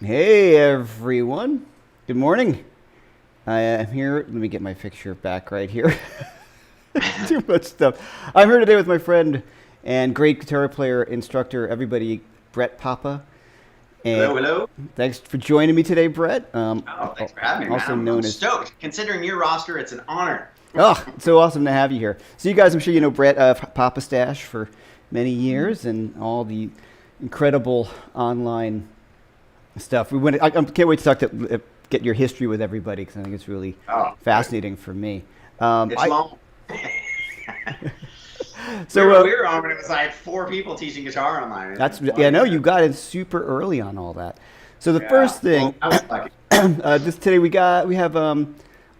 Hey everyone. Good morning. I am here. Let me get my picture back right here. Too much stuff. I'm here today with my friend and great guitar player, instructor, everybody, Brett Papa. And Hello, hello. thanks for joining me today, Brett. Oh, thanks for having me, man. Also I'm known as. stoked. Considering your roster, it's an honor. Oh, it's so awesome to have you here. So you guys, I'm sure you know Brett of Papa Stash for many years and all the incredible online stuff. I can't wait to get your history with everybody because I think it's really Oh, good. fascinating for me. It's I long. we so were we were on when it was like four people teaching guitar online. that's It's yeah. long No, ago. you got in super early on all that. So the Yeah. first Well, thing, I was lucky. just today we have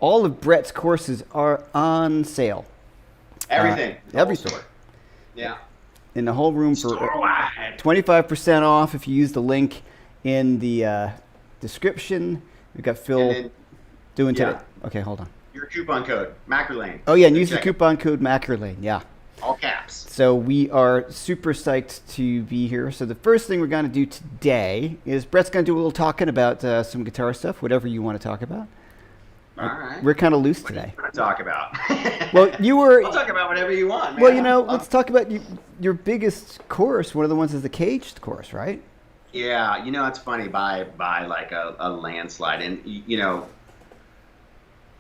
all of Brett's courses are on sale. Everything. The whole Everything store. Yeah. in the whole room for Store wide. 25% off if you use the link in the description. We've got And Phil then, doing today. yeah, Okay, hold on. your coupon code, McErlain. Oh yeah, and Go use the check it. coupon code McErlain. Yeah. All caps. So we are super psyched to be here. So the first thing we're going to do today is Brett's going to do a little talking about some guitar stuff, whatever you want to talk about. All right. We're kind of loose What are you today. going to talk about? Well, you were. I'll talk about whatever you want, man. Well, you know, Love. let's talk about your biggest course. One of the ones is the caged course, right? Yeah, it's funny by like a landslide, and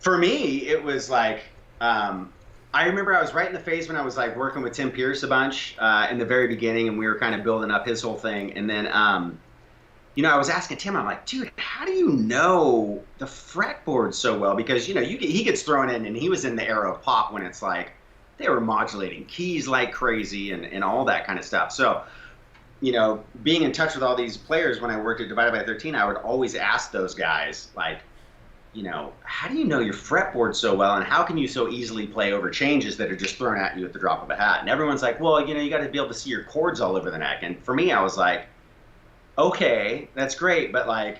for me, it was like I remember I was right in the phase when I was like working with Tim Pierce a bunch in the very beginning, and we were kind of building up his whole thing. And then, I was asking Tim, I'm like, dude, how do you know the fretboard so well? Because he gets thrown in, and he was in the era of pop when it's like they were modulating keys like crazy and all that kind of stuff. So being in touch with all these players when I worked at Divided by 13, I would always ask those guys, like, how do you know your fretboard so well, and how can you so easily play over changes that are just thrown at you at the drop of a hat? And everyone's like, well, you got to be able to see your chords all over the neck. And for me, I was like, okay, that's great, but like,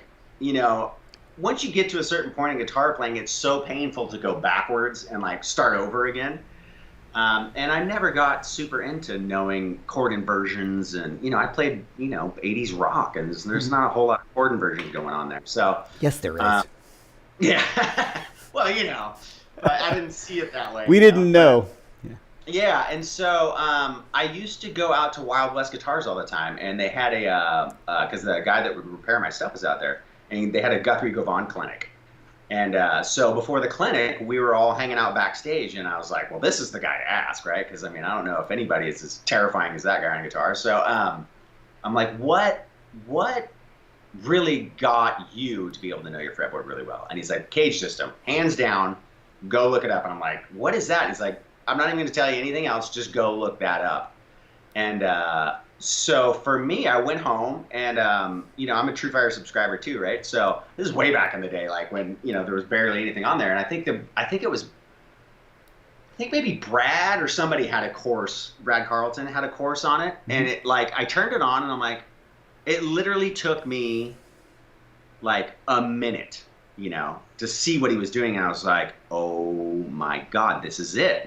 once you get to a certain point in guitar playing, it's so painful to go backwards and like start over again. And I never got super into knowing chord inversions, and I played 80s rock, and there's not a whole lot of chord inversions going on there. So Yes, there um, is. yeah, well, but I didn't see it that way, We didn't But know. Yeah. yeah, and so I used to go out to Wild West Guitars all the time, and they had because the guy that would repair my stuff was out there, and they had a Guthrie Govan clinic. And so before the clinic, we were all hanging out backstage, and I was like, well, this is the guy to ask, right? Because, I mean, I don't know if anybody is as terrifying as that guy on guitar. So I'm like, what really got you to be able to know your fretboard really well? And he's like, cage system, hands down, go look it up. And I'm like, what is that? And he's like, I'm not even going to tell you anything else. Just go look that up. And so for me, I went home, and I'm a True Fire subscriber too, right? So this is way back in the day, like when there was barely anything on there. And I think maybe Brad or somebody had a course. Brad Carlton had a course on it, Hmm. and it like I turned it on, and I'm like, it literally took me like a minute, to see what he was doing, and I was like, oh my God, this is it.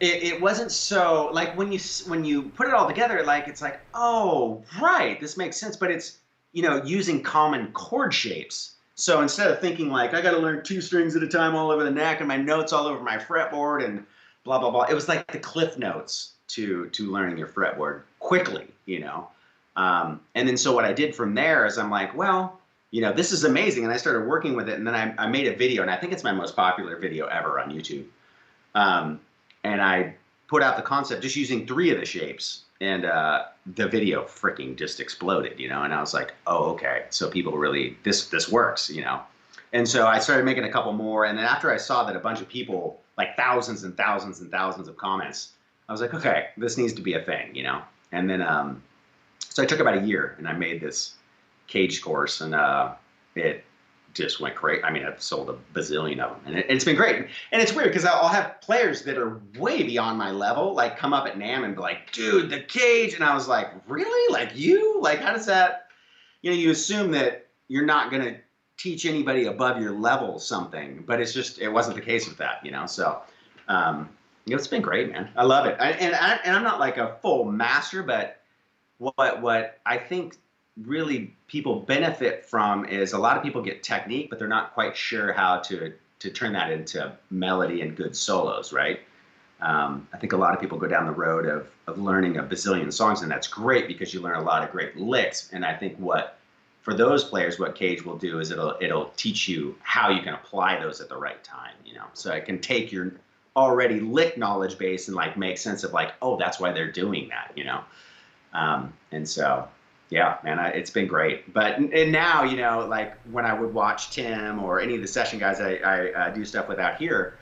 It wasn't so like when you put it all together, like it's like, oh right, this makes sense, but it's using common chord shapes. So instead of thinking like I got to learn two strings at a time all over the neck and my notes all over my fretboard and blah blah blah, it was like the cliff notes to learning your fretboard quickly. And then so what I did from there is I'm like, well, this is amazing, and I started working with it, and then I made a video, and I think it's my most popular video ever on YouTube. Um, and I put out the concept just using three of the shapes, and the video freaking just exploded. And I was like, oh, okay, so people really this works. And so I started making a couple more, and then after I saw that a bunch of people, like thousands and thousands and thousands of comments, I was like, okay, this needs to be a thing. And then so I took about a year, and I made this cage course, and it just went great. I mean, I've sold a bazillion of them, and it's been great. And it's weird because I'll have players that are way beyond my level, like come up at NAMM and be like, dude, the cage. And I was like, really? Like you? Like, how does that, you assume that you're not going to teach anybody above your level something, but it wasn't the case with that. So, it's been great, man. I love it. And I'm not like a full master, but what I think really people benefit from is a lot of people get technique, but they're not quite sure how to turn that into melody and good solos, right? I think a lot of people go down the road of learning a bazillion songs, and that's great because you learn a lot of great licks. And I think for those players, what Cage will do is it'll teach you how you can apply those at the right time, So it can take your already lick knowledge base and like make sense of like, oh, that's why they're doing that, And so, yeah, man, it's been great. But and now, like when I would watch Tim or any of the session guys I do stuff with out here,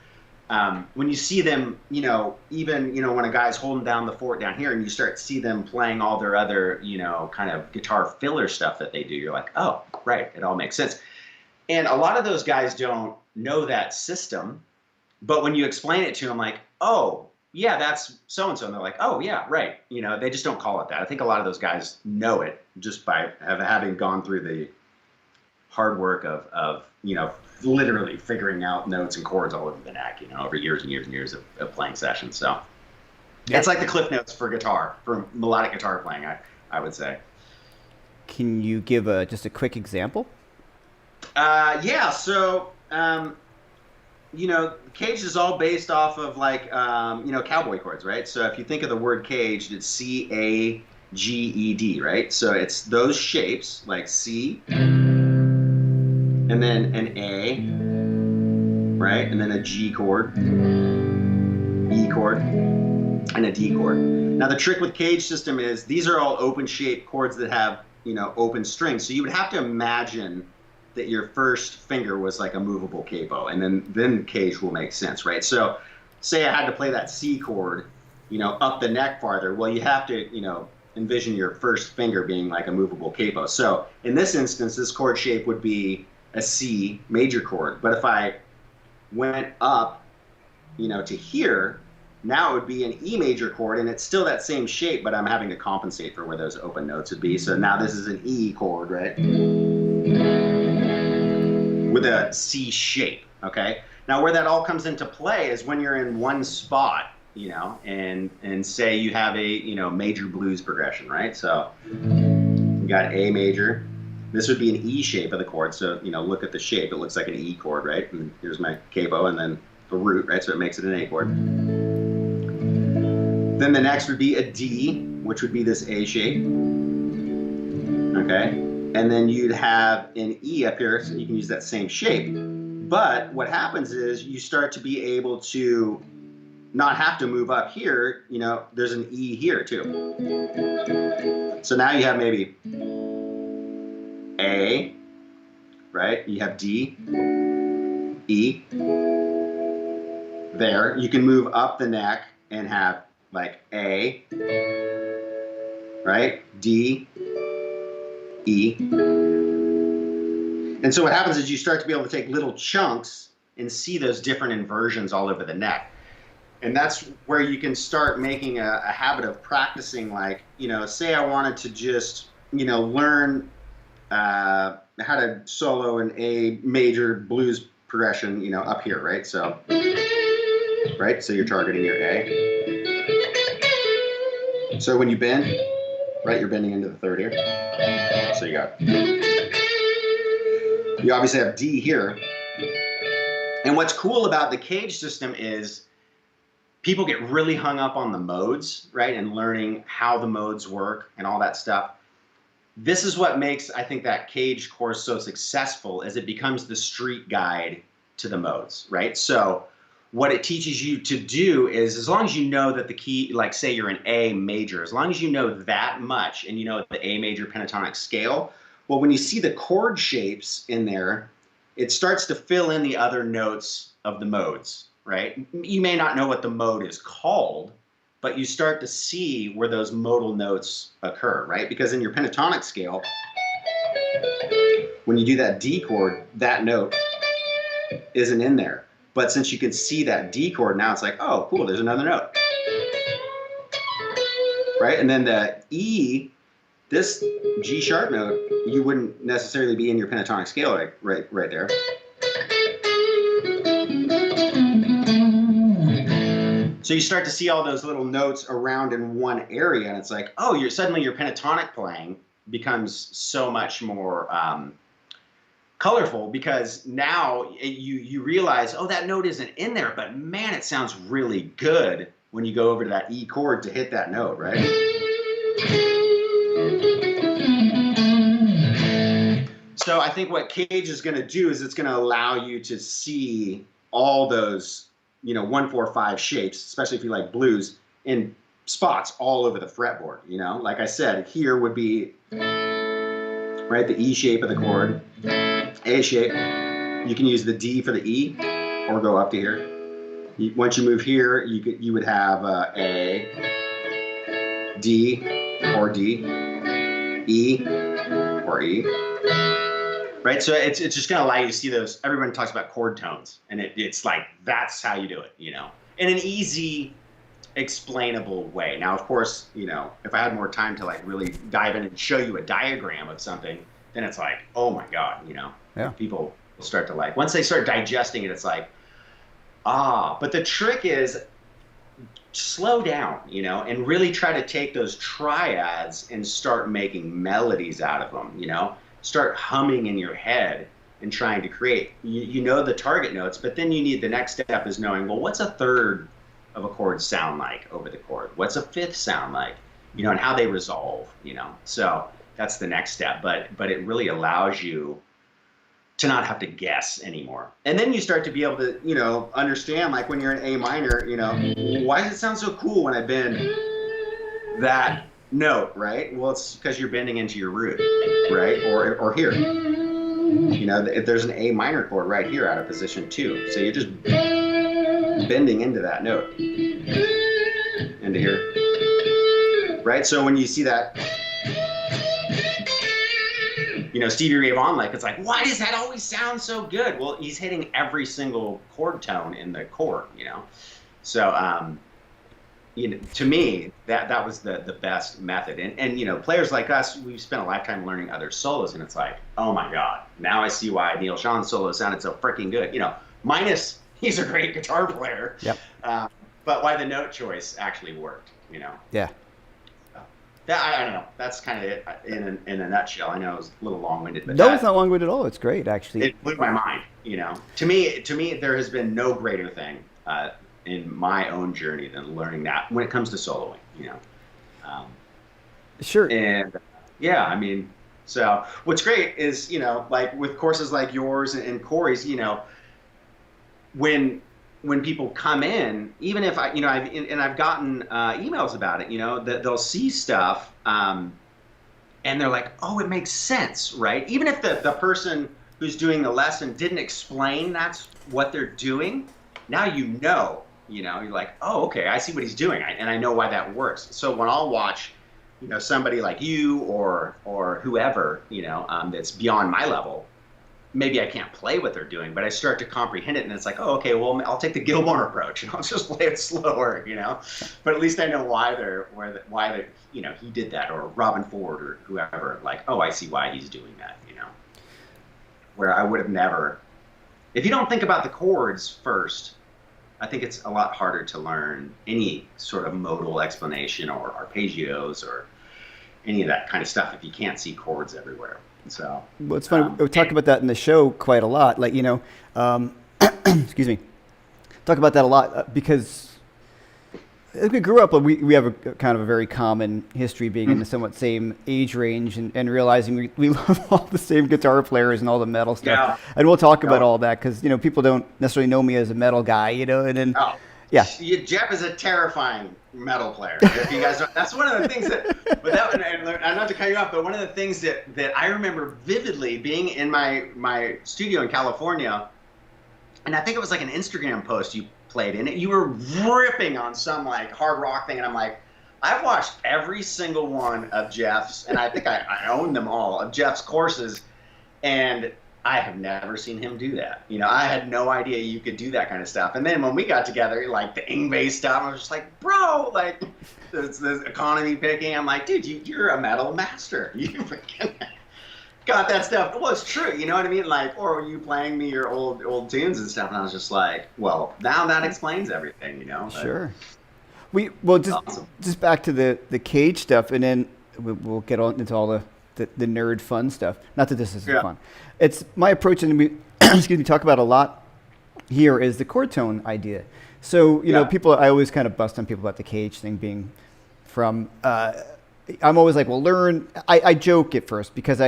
when you see them, even, when a guy's holding down the fort down here and you start to see them playing all their other, kind of guitar filler stuff that they do, you're like, oh, right, it all makes sense. And a lot of those guys don't know that system, but when you explain it to them, like, oh, yeah, that's so-and-so, and they're like, oh, yeah, right. They just don't call it that. I think a lot of those guys know it just by having gone through the hard work of literally figuring out notes and chords all over the neck, over years and years and years of playing sessions. So yeah. It's like the cliff notes for guitar, for melodic guitar playing, I would say. Can you give just a quick example? Yeah. So, Cage is all based off of like, cowboy chords, right? So if you think of the word caged, it's C-A-G-E-D, right? So it's those shapes like C, and then an A, right? And then a G chord, E chord, and a D chord. Now the trick with Cage system is these are all open shaped chords that have, open strings. So you would have to imagine that your first finger was like a movable capo, and then Cage will make sense, right? So say I had to play that C chord, up the neck farther. Well, you have to, envision your first finger being like a movable capo. So in this instance, this chord shape would be a C major chord. But if I went up, to here, now it would be an E major chord, and it's still that same shape, but I'm having to compensate for where those open notes would be. So now this is an E chord, right? With a C shape, okay? Now where that all comes into play is when you're in one spot, and say you have a, major blues progression, right? So you got A major. This would be an E shape of the chord. So, look at the shape. It looks like an E chord, right? And here's my capo and then a root, right? So it makes it an A chord. Then the next would be a D, which would be this A shape. Okay? And then you'd have an E up here, so you can use that same shape. But what happens is you start to be able to not have to move up here. There's an E here too. So now you have maybe A, right? You have D, E. There, you can move up the neck and have like A, right? D, E. And so what happens is you start to be able to take little chunks and see those different inversions all over the neck. And that's where you can start making a habit of practicing, like, say I wanted to just, learn how to solo an A major blues progression, up here, right? So, right? So you're targeting your A. So when you bend, right, you're bending into the third here. So you obviously have D here. And what's cool about the Cage system is people get really hung up on the modes, right? And learning how the modes work and all that stuff. This is what makes, I think, that Cage course so successful, is it becomes the street guide to the modes, right? So what it teaches you to do is, as long as you know that the key, like say you're an A major, as long as you know that much and you know the A major pentatonic scale, well, when you see the chord shapes in there, it starts to fill in the other notes of the modes, right? You may not know what the mode is called, but you start to see where those modal notes occur, right? Because in your pentatonic scale, when you do that D chord, that note isn't in there. But since you can see that D chord, now it's like, oh, cool, there's another note. Right? And then the E, this G sharp note, you wouldn't necessarily be in your pentatonic scale right there. So you start to see all those little notes around in one area, and it's like, oh, suddenly your pentatonic playing becomes so much more colorful, because now you realize, oh, that note isn't in there, but man, it sounds really good when you go over to that E chord to hit that note, right? So I think what Cage is going to do is it's going to allow you to see all those, 1, 4, 5 shapes, especially if you like blues, in spots all over the fretboard. Like I said, here would be right the E shape of the chord, A shape. You can use the D for the E, or go up to here. Once you move here, you would have A, D, or D, E, or E. Right, so it's just going to allow you to see those. Everyone talks about chord tones, and it's like that's how you do it, in an easy, explainable way. Now, of course, if I had more time to like really dive in and show you a diagram of something, then it's like, oh my God, Yeah. People will start to like, once they start digesting it, it's like, ah. But the trick is slow down, and really try to take those triads and start making melodies out of them, Start humming in your head and trying to create. You know the target notes, but then you need the next step is knowing, well, what's a third of a chord sound like over the chord? What's a fifth sound like? And how they resolve, So that's the next step. But it really allows you to not have to guess anymore. And then you start to be able to, understand, like when you're in A minor, why does it sound so cool when I bend that note, right? Well, it's because you're bending into your root, right? Or here. If there's an A minor chord right here out of position 2. So you're just bending into that note. Into here. Right? So when you see that, Stevie Ray Vaughan, like, it's like, why does that always sound so good? Well, he's hitting every single chord tone in the chord, So, to me, that was the best method. And players like us, we've spent a lifetime learning other solos, and it's like, oh my God, now I see why Neil Sean's solo sounded so freaking good. Minus he's a great guitar player. Yep. But why the note choice actually worked, Yeah. I don't know. That's kind of it in a nutshell. I know it was a little long-winded, but No, it's not long-winded at all. It's great, actually. It blew my mind. To me, there has been no greater thing in my own journey than learning that when it comes to soloing. Sure. And yeah, so what's great is like with courses like yours and Corey's, when people come in, even if I've gotten emails about it, that they'll see stuff and they're like, oh, it makes sense, right? Even if the person who's doing the lesson didn't explain that's what they're doing, now you're like, oh, okay, I see what he's doing, and I know why that works. So when I'll watch, somebody like you or whoever, that's beyond my level, maybe I can't play what they're doing, but I start to comprehend it, and it's like, oh, okay, well, I'll take the Gilmore approach, and I'll just play it slower, But at least I know why he did that, or Robin Ford or whoever. Like, oh, I see why he's doing that, Where I would have never. If you don't think about the chords first, I think it's a lot harder to learn any sort of modal explanation or arpeggios or any of that kind of stuff if you can't see chords everywhere. So, well, it's funny. We talk about that in the show quite a lot. Like, excuse me, talk about that a lot because as we grew up, we have a kind of a very common history being in the somewhat same age range and realizing we love all the same guitar players and all the metal stuff. Yeah. And we'll talk about all that because, people don't necessarily know me as a metal guy, and then, yeah. Jeff is a terrifying metal player. If you guys don't, that's one of the things and not to cut you off, but one of the things that I remember vividly being in my studio in California, and I think it was like an Instagram post you played in it. You were ripping on some like hard rock thing, and I'm like, I've watched every single one of Jeff's, and I think I own them all, of Jeff's courses, and I have never seen him do that. I had no idea you could do that kind of stuff. And then when we got together, like the Ingve stuff, I was just like, bro, like this economy picking. I'm like, dude, you're a metal master. You freaking got that stuff. Well, it's true. You know what I mean? Like, or were you playing me your old tunes and stuff? And I was just like, well, now that explains everything, But, sure. Just back to the Cage stuff, and then we'll get on into all the the nerd fun stuff. Not that this isn't Yeah. fun. It's my approach, and we excuse me, talk about a lot here is the chord tone idea. So you know, people, I always kind of bust on people about the KH thing being from. I'm always like, well, learn. I joke at first because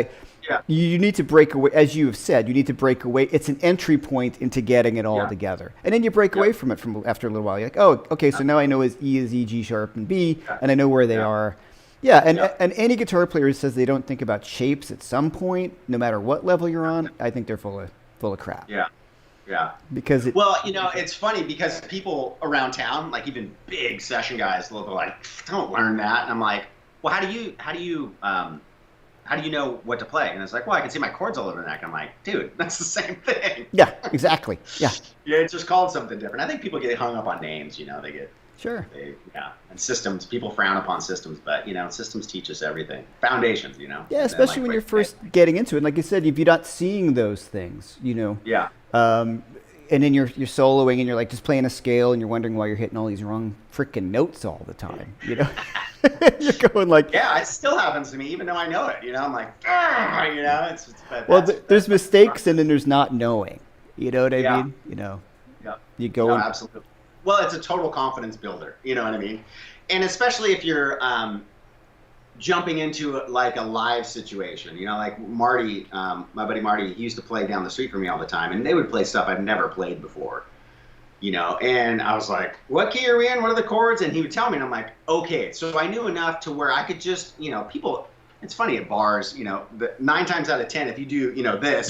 you need to break away, as you have said, you need to break away. It's an entry point into getting it all together. And then you break away from it from after a little while. You're like, oh, okay, so now I know E is E, G sharp, and B, and I know where they are. Yeah, and any guitar player who says they don't think about shapes at some point, no matter what level you're on, I think they're full of crap. Yeah. Yeah. Because it's funny because people around town, like even big session guys, they're like, don't learn that. And I'm like, well, how do you know what to play? And it's like, well, I can see my chords all over the neck. I'm like, dude, that's the same thing. Yeah, exactly. Yeah. Yeah, it's just called something different. I think people get hung up on names, you know, and systems, people frown upon systems, but, you know, systems teach us everything. Foundations, you know. Yeah, especially when you're first getting into it. Like you said, if you're not seeing those things, you know. Yeah. And then you're soloing and you're like just playing a scale and you're wondering why you're hitting all these wrong freaking notes all the time, you know. You're going like, yeah, it still happens to me even though I know it, you know. I'm like, you know, there's mistakes and then there's not knowing, you know what I mean, you know. You go absolutely. Well, it's a total confidence builder, you know what I mean, and especially if you're jumping into like a live situation, you know, like Marty, my buddy Marty, he used to play down the street from me all the time, and they would play stuff I've never played before, you know, and I was like, what key are we in? What are the chords? And he would tell me, and I'm like, okay. So I knew enough to where I could just, you know, people, it's funny at bars, you know, 9 times out of 10, if you do, you know, this,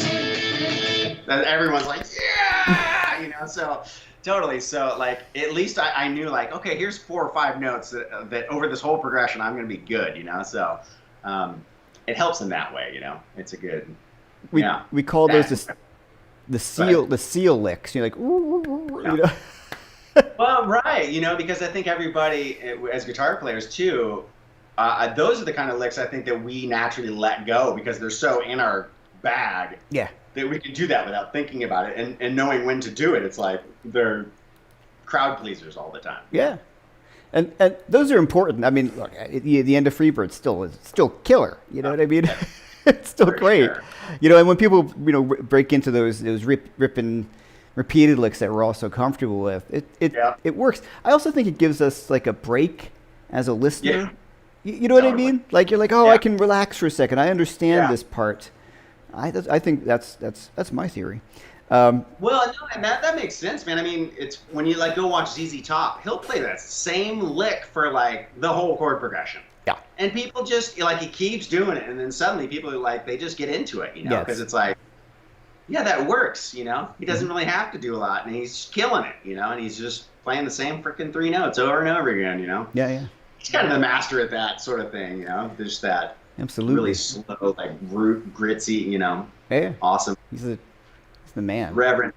that everyone's like, yeah, you know, so totally. So like, at least I knew like, okay, here's 4 or 5 notes that over this whole progression, I'm going to be good, you know? So it helps in that way, you know, it's a good, we call those the seal licks. You're like, ooh, you know? Well, right, you know, because I think everybody, as guitar players too, those are the kind of licks I think that we naturally let go because they're so in our bag. Yeah. That we can do that without thinking about it and knowing when to do it. It's like they're crowd pleasers all the time. Yeah. And those are important. I mean, look, the end of Freebird is still killer. You know what I mean? It's still great. Sure. You know, and when people, you know, break into those ripping repeated licks that we're all so comfortable with, it works. I also think it gives us like a break as a listener. Yeah. You know what I mean? Like you're like, oh, I can relax for a second. I understand this part. I think that's my theory. Well, no, and that makes sense, man. I mean, it's when you like go watch ZZ Top, he'll play that same lick for like the whole chord progression. Yeah. And people just like he keeps doing it, and then suddenly people are like they just get into it, you know, because it's like, yeah, that works, you know. He doesn't really have to do a lot, and he's killing it, you know, and he's just playing the same freaking 3 notes over and over again, you know. Yeah. He's kind of the master at that sort of thing, you know. Just that. Absolutely. Really slow, like root, gritty, you know. Yeah. Awesome. He's the man. Reverend.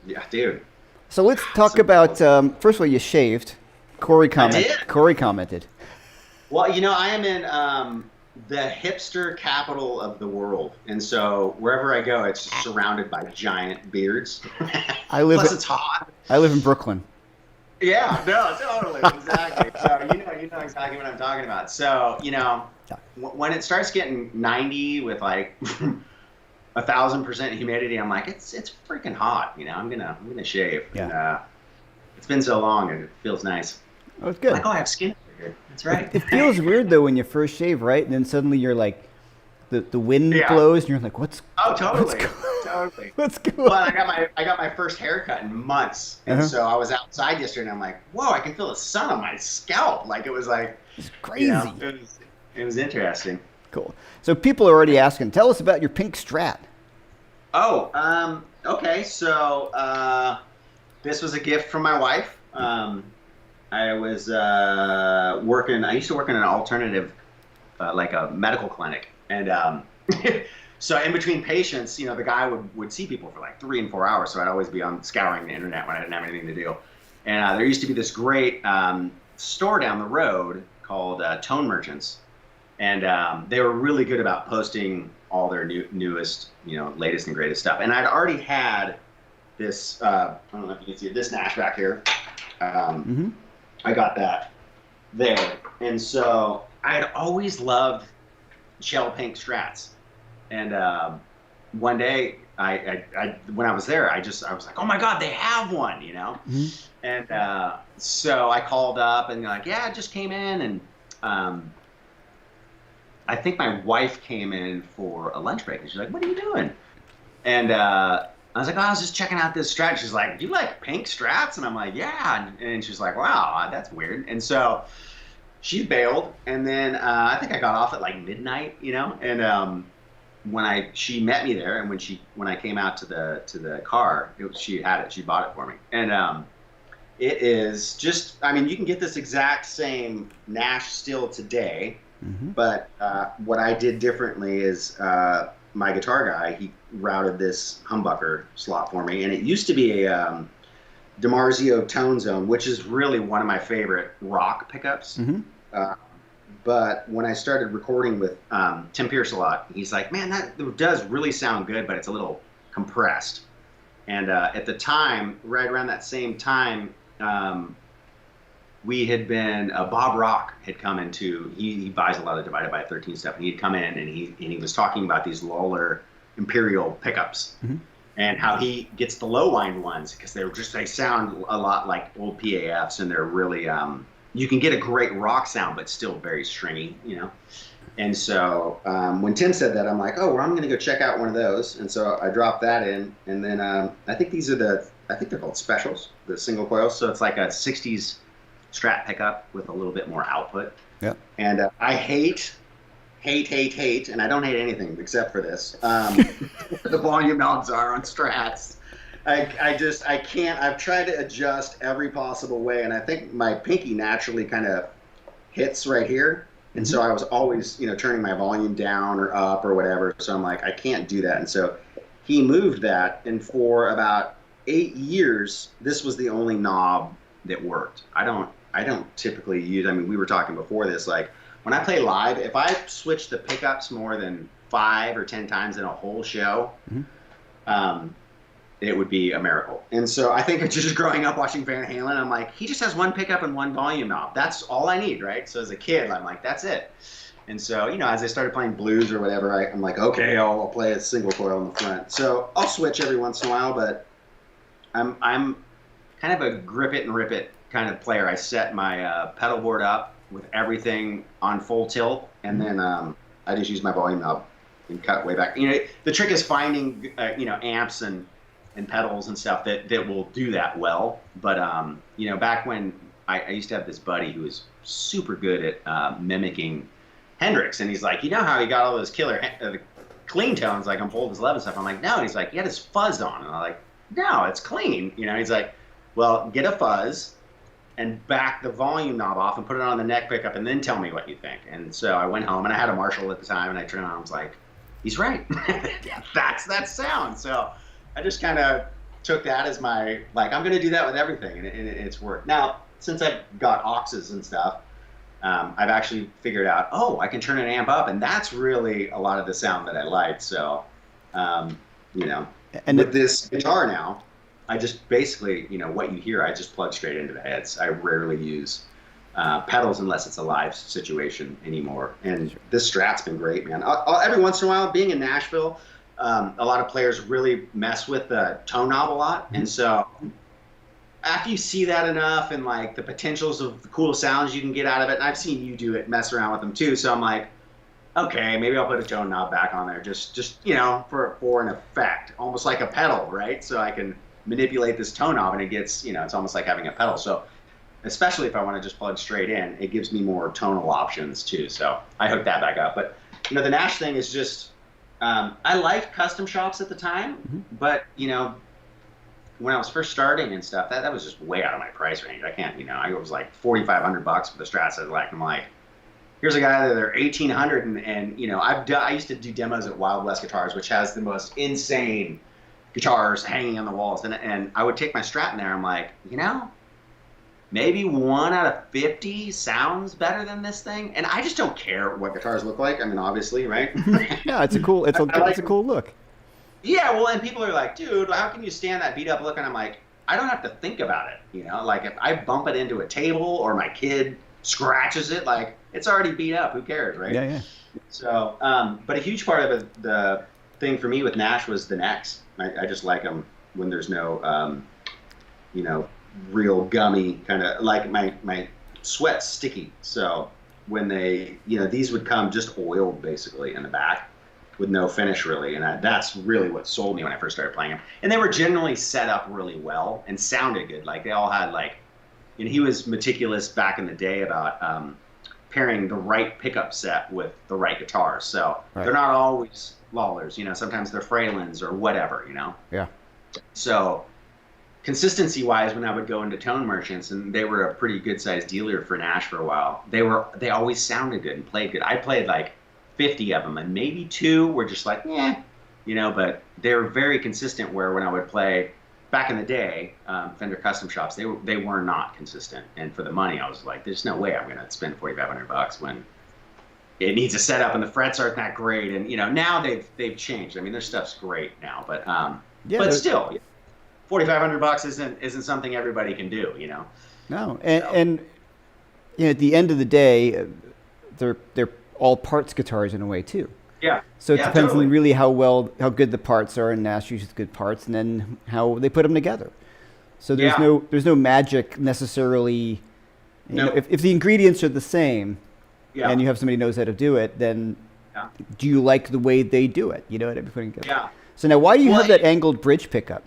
Yeah, dude. So let's talk about, first of all, you shaved. Corey commented. Well, you know, I am in the hipster capital of the world. And so wherever I go, it's surrounded by giant beards. Plus it's hot. I live in Brooklyn. Yeah, no, totally. Exactly. So you know exactly what I'm talking about. So, you know, when it starts getting 90 with like 1,000% humidity, I'm like, it's freaking hot. You know, I'm gonna shave. Yeah. And, it's been so long and it feels nice. Oh, it's good. Like, I have skin here. That's right. It feels weird though when you first shave, right? And then suddenly you're like, the wind blows and you're like, what's? Oh, totally. Totally. What's going on? Well, I got my first haircut in months, and so I was outside yesterday, and I'm like, whoa, I can feel the sun on my scalp. Like it was like, it's crazy. You know, it was interesting. Cool. So people are already asking, tell us about your pink Strat. Oh, okay. So this was a gift from my wife. I was working. I used to work in an alternative, like a medical clinic, and so in between patients, you know, the guy would see people for like 3 and 4 hours. So I'd always be on scouring the internet when I didn't have anything to do. And there used to be this great store down the road called Tone Merchants, and they were really good about posting all their newest, you know, latest and greatest stuff. And I'd already had this. I don't know if you can see it. This Nash back here. I got that there, and so I had always loved shell pink Strats. And one day, I when I was there, I was like, oh my God, they have one, you know? Mm-hmm. And so I called up and they're like, yeah, it just came in. And I think my wife came in for a lunch break and she's like, what are you doing? And I was like, oh, I was just checking out this Strat. She's like, do you like pink Strats? And I'm like, yeah. And she's like, wow, that's weird. And so she bailed. And then I think I got off at like midnight, you know? And she met me there, and when I came out to the car, she bought it for me. And it is just, I mean, you can get this exact same Nash still today, Mm-hmm. but what I did differently is my guitar guy, he routed this humbucker slot for me, and it used to be a DiMarzio Tone Zone, which is really one of my favorite rock pickups. Mm-hmm. But when I started recording with Tim Pierce a lot, he's like, man, that does really sound good, but it's a little compressed. And at the time, right around that same time, we had been, Bob Rock had come into, he buys a lot of Divided by 13 stuff, and he'd come in and he was talking about these Lawler Imperial pickups. Mm-hmm. And how he gets the low wind ones, because they sound a lot like old PAFs, and they're really, you can get a great rock sound, but still very stringy, you know? And so when Tim said that, I'm like, oh, well, I'm going to go check out one of those. And so I dropped that in. And then I think I think they're called Specials, the single coils. So it's like a 60s Strat pickup with a little bit more output. Yep. And I hate, and I don't hate anything except for this, the volume knobs are on Strats. I can't. I've tried to adjust every possible way, and I think my pinky naturally kind of hits right here, and so I was always, turning my volume down or up or whatever. So I'm like, I can't do that, and so he moved that, and for about 8 years, this was the only knob that worked. I don't typically use. I mean, we were talking before this, like when I play live, if I switch the pickups more than 5 or 10 times in a whole show. Mm-hmm. It would be a miracle. And so I think just growing up watching Van Halen, I'm like, he just has one pickup and one volume knob. That's all I need, right? So as a kid, I'm like, that's it. And so, as I started playing blues or whatever, I'm like, okay, I'll play a single coil in the front. So I'll switch every once in a while, but I'm kind of a grip it and rip it kind of player. I set my pedal board up with everything on full tilt, and then I just use my volume knob and cut way back. The trick is finding, amps and pedals and stuff that will do that well. But back when I used to have this buddy who was super good at mimicking Hendrix, and he's like, how he got all those killer clean tones like on Hold His Love and stuff. I'm like, no. And he's like, he had his fuzz on, and I'm like, no, it's clean. He's like, well, get a fuzz and back the volume knob off and put it on the neck pickup, and then tell me what you think. And so I went home, and I had a Marshall at the time, and I turned on, I was like, he's right. That's that sound. So I just kind of took that as my, I'm going to do that with everything, and it's worked. Now, since I've got auxes and stuff, I've actually figured out, I can turn an amp up, and that's really a lot of the sound that I like. So, and with this guitar now, I just basically, what you hear, I just plug straight into the heads. I rarely use pedals unless it's a live situation anymore. And this Strat's been great, man. Every once in a while, being in Nashville, a lot of players really mess with the tone knob a lot. And so after you see that enough and the potentials of the cool sounds you can get out of it, and I've seen you do it, mess around with them too. So I'm like, okay, maybe I'll put a tone knob back on there just for an effect, almost like a pedal, right? So I can manipulate this tone knob, and it gets, it's almost like having a pedal. So especially if I want to just plug straight in, it gives me more tonal options too. So I hooked that back up. But the Nash thing is just, I liked custom shops at the time, but when I was first starting and stuff, that was just way out of my price range. I can't, I was like $4,500 for the Strats I like. I'm like, here's a guy that they're $1,800, and I used to do demos at Wild West Guitars, which has the most insane guitars hanging on the walls, and I would take my Strat in there. I'm like, maybe 1 out of 50 sounds better than this thing, and I just don't care what guitars look like. I mean, obviously, right? Yeah, it's a cool look. Yeah, well, and people are like, dude, how can you stand that beat up look? And I'm like, I don't have to think about it. If I bump it into a table or my kid scratches it, it's already beat up. Who cares, right? Yeah, yeah. So, but a huge part of the thing for me with Nash was the necks. I just like them when there's no, you know, real gummy kind of, like my sweat's sticky. So when they, you know, these would come just oiled basically in the back with no finish really. And that's really what sold me when I first started playing them. And they were generally set up really well and sounded good. Like they all had like, and he was meticulous back in the day about pairing the right pickup set with the right guitars. So they're not always Lawlers, you know, sometimes they're Fralins or whatever, you know? Yeah. So consistency wise, when I would go into Tone Merchants, and they were a pretty good sized dealer for Nash for a while, they always sounded good and played good. I played like 50 of them, and maybe 2 were just like, yeah, you know, but they're very consistent where when I would play back in the day, Fender custom shops, they were not consistent. And for the money, I was like, there's no way I'm going to spend $4,500 when it needs a setup and the frets aren't that great. And, you know, now they've changed. I mean, their stuff's great now, but still, $4,500 isn't something everybody can do, you know? No. And you know, at the end of the day, they're all parts guitars in a way too. Yeah. So it depends on really how good the parts are, and Nash uses good parts, and then how they put them together. So there's no magic necessarily. You know, if the ingredients are the same, and you have somebody who knows how to do it, then do you like the way they do it? You know what I'm putting together. Yeah. So now, why do you have that angled bridge pickup?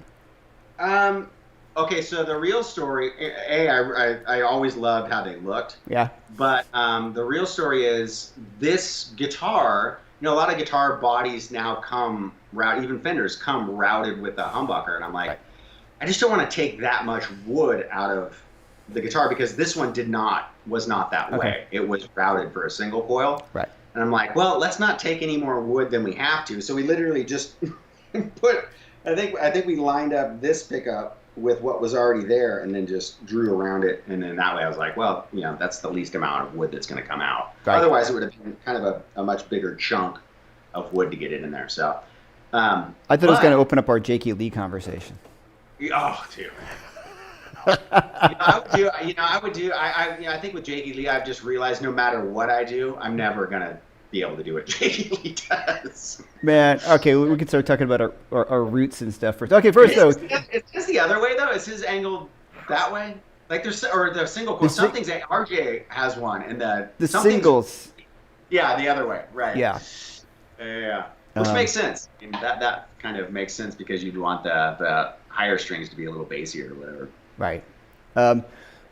Okay, so the real story, I always loved how they looked. Yeah. But the real story is this guitar. You know, a lot of guitar bodies now come routed, even Fenders come routed with a humbucker, and I'm like, I just don't want to take that much wood out of the guitar because this one was not that way. It was routed for a single coil. Right. And I'm like, well, let's not take any more wood than we have to. So we literally just put. I think we lined up this pickup with what was already there, and then just drew around it, and then that way I was like, well, you know, that's the least amount of wood that's going to come out. Right. Otherwise, it would have been kind of a much bigger chunk of wood to get it in there. So I thought it was going to open up our Jakey Lee conversation. Oh, dude. I think with Jakey Lee, I've just realized no matter what I do, I'm never going to be able to do what Jakey Lee does. Man, okay, we can start talking about our roots and stuff first. Okay, first though, it's just the other way though. Is his angled that way? Like there's or the single coil. Some things RJ has one, and the singles. Yeah, the other way, right? Yeah. Yeah. Which makes sense. I mean, that kind of makes sense because you'd want the higher strings to be a little bassier or whatever. Right.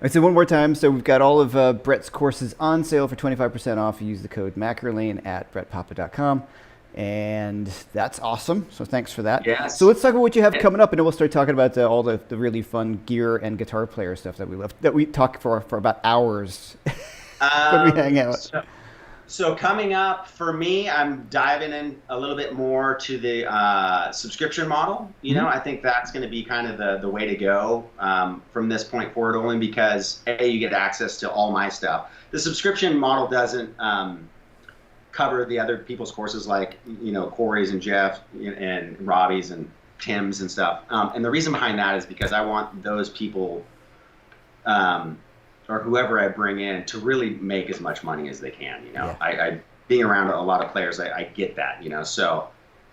I said one more time. So we've got all of Brett's courses on sale for 25% off. You use the code McErlain at brettpapa.com. And that's awesome. So thanks for that. Yes. So let's talk about what you have coming up, and then we'll start talking about all the really fun gear and guitar player stuff that we love, that we talk for about hours when we hang out. So coming up for me, I'm diving in a little bit more to the subscription model. You know, I think that's going to be kind of the way to go from this point forward, only because you get access to all my stuff. The subscription model doesn't cover the other people's courses, like, you know, Corey's and Jeff and Robbie's and Tim's and stuff. And the reason behind that is because I want those people or whoever I bring in to really make as much money as they can. You know, I being around a lot of players, I get that, you know, so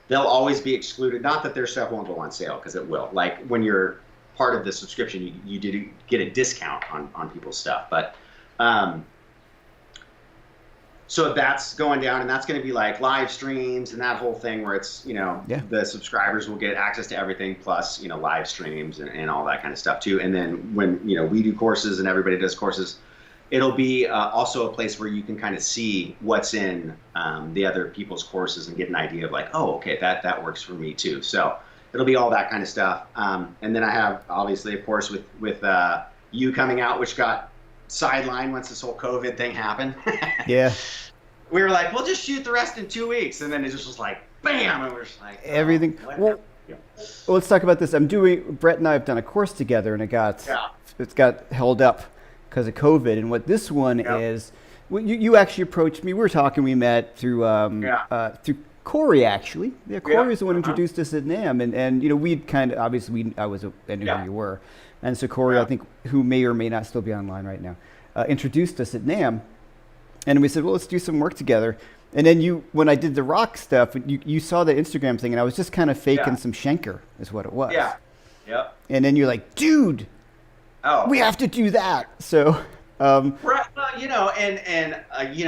they'll always be excluded. Not that their stuff won't go on sale, because it will. Like when you're part of the subscription, you do get a discount on people's stuff. But so that's going down, and that's going to be like live streams and that whole thing where it's, you know, the subscribers will get access to everything plus, you know, live streams and all that kind of stuff too. And then when, you know, we do courses and everybody does courses, it'll be also a place where you can kind of see what's in the other people's courses and get an idea of like, oh, okay, that works for me too. So it'll be all that kind of stuff. And then I have obviously, of course, with you coming out, which got sidelined once this whole COVID thing happened. Yeah. We were like, we'll just shoot the rest in 2 weeks. And then it just was like, bam. And we're just like, everything. Well, let's talk about this. Brett and I have done a course together, and it got held up because of COVID. And what this one is, you actually approached me. We were talking, we met through Corey, actually. Yeah, Corey was the one who introduced us at NAMM. And you know, we'd kind of, obviously, I knew who you were. And so Corey, I think, who may or may not still be online right now, introduced us at NAMM. And we said, well, let's do some work together. And then when I did the rock stuff, you saw the Instagram thing, and I was just kind of faking some Schenker, is what it was. Yeah. Yep. And then you're like, dude, we have to do that. So. Right. Well,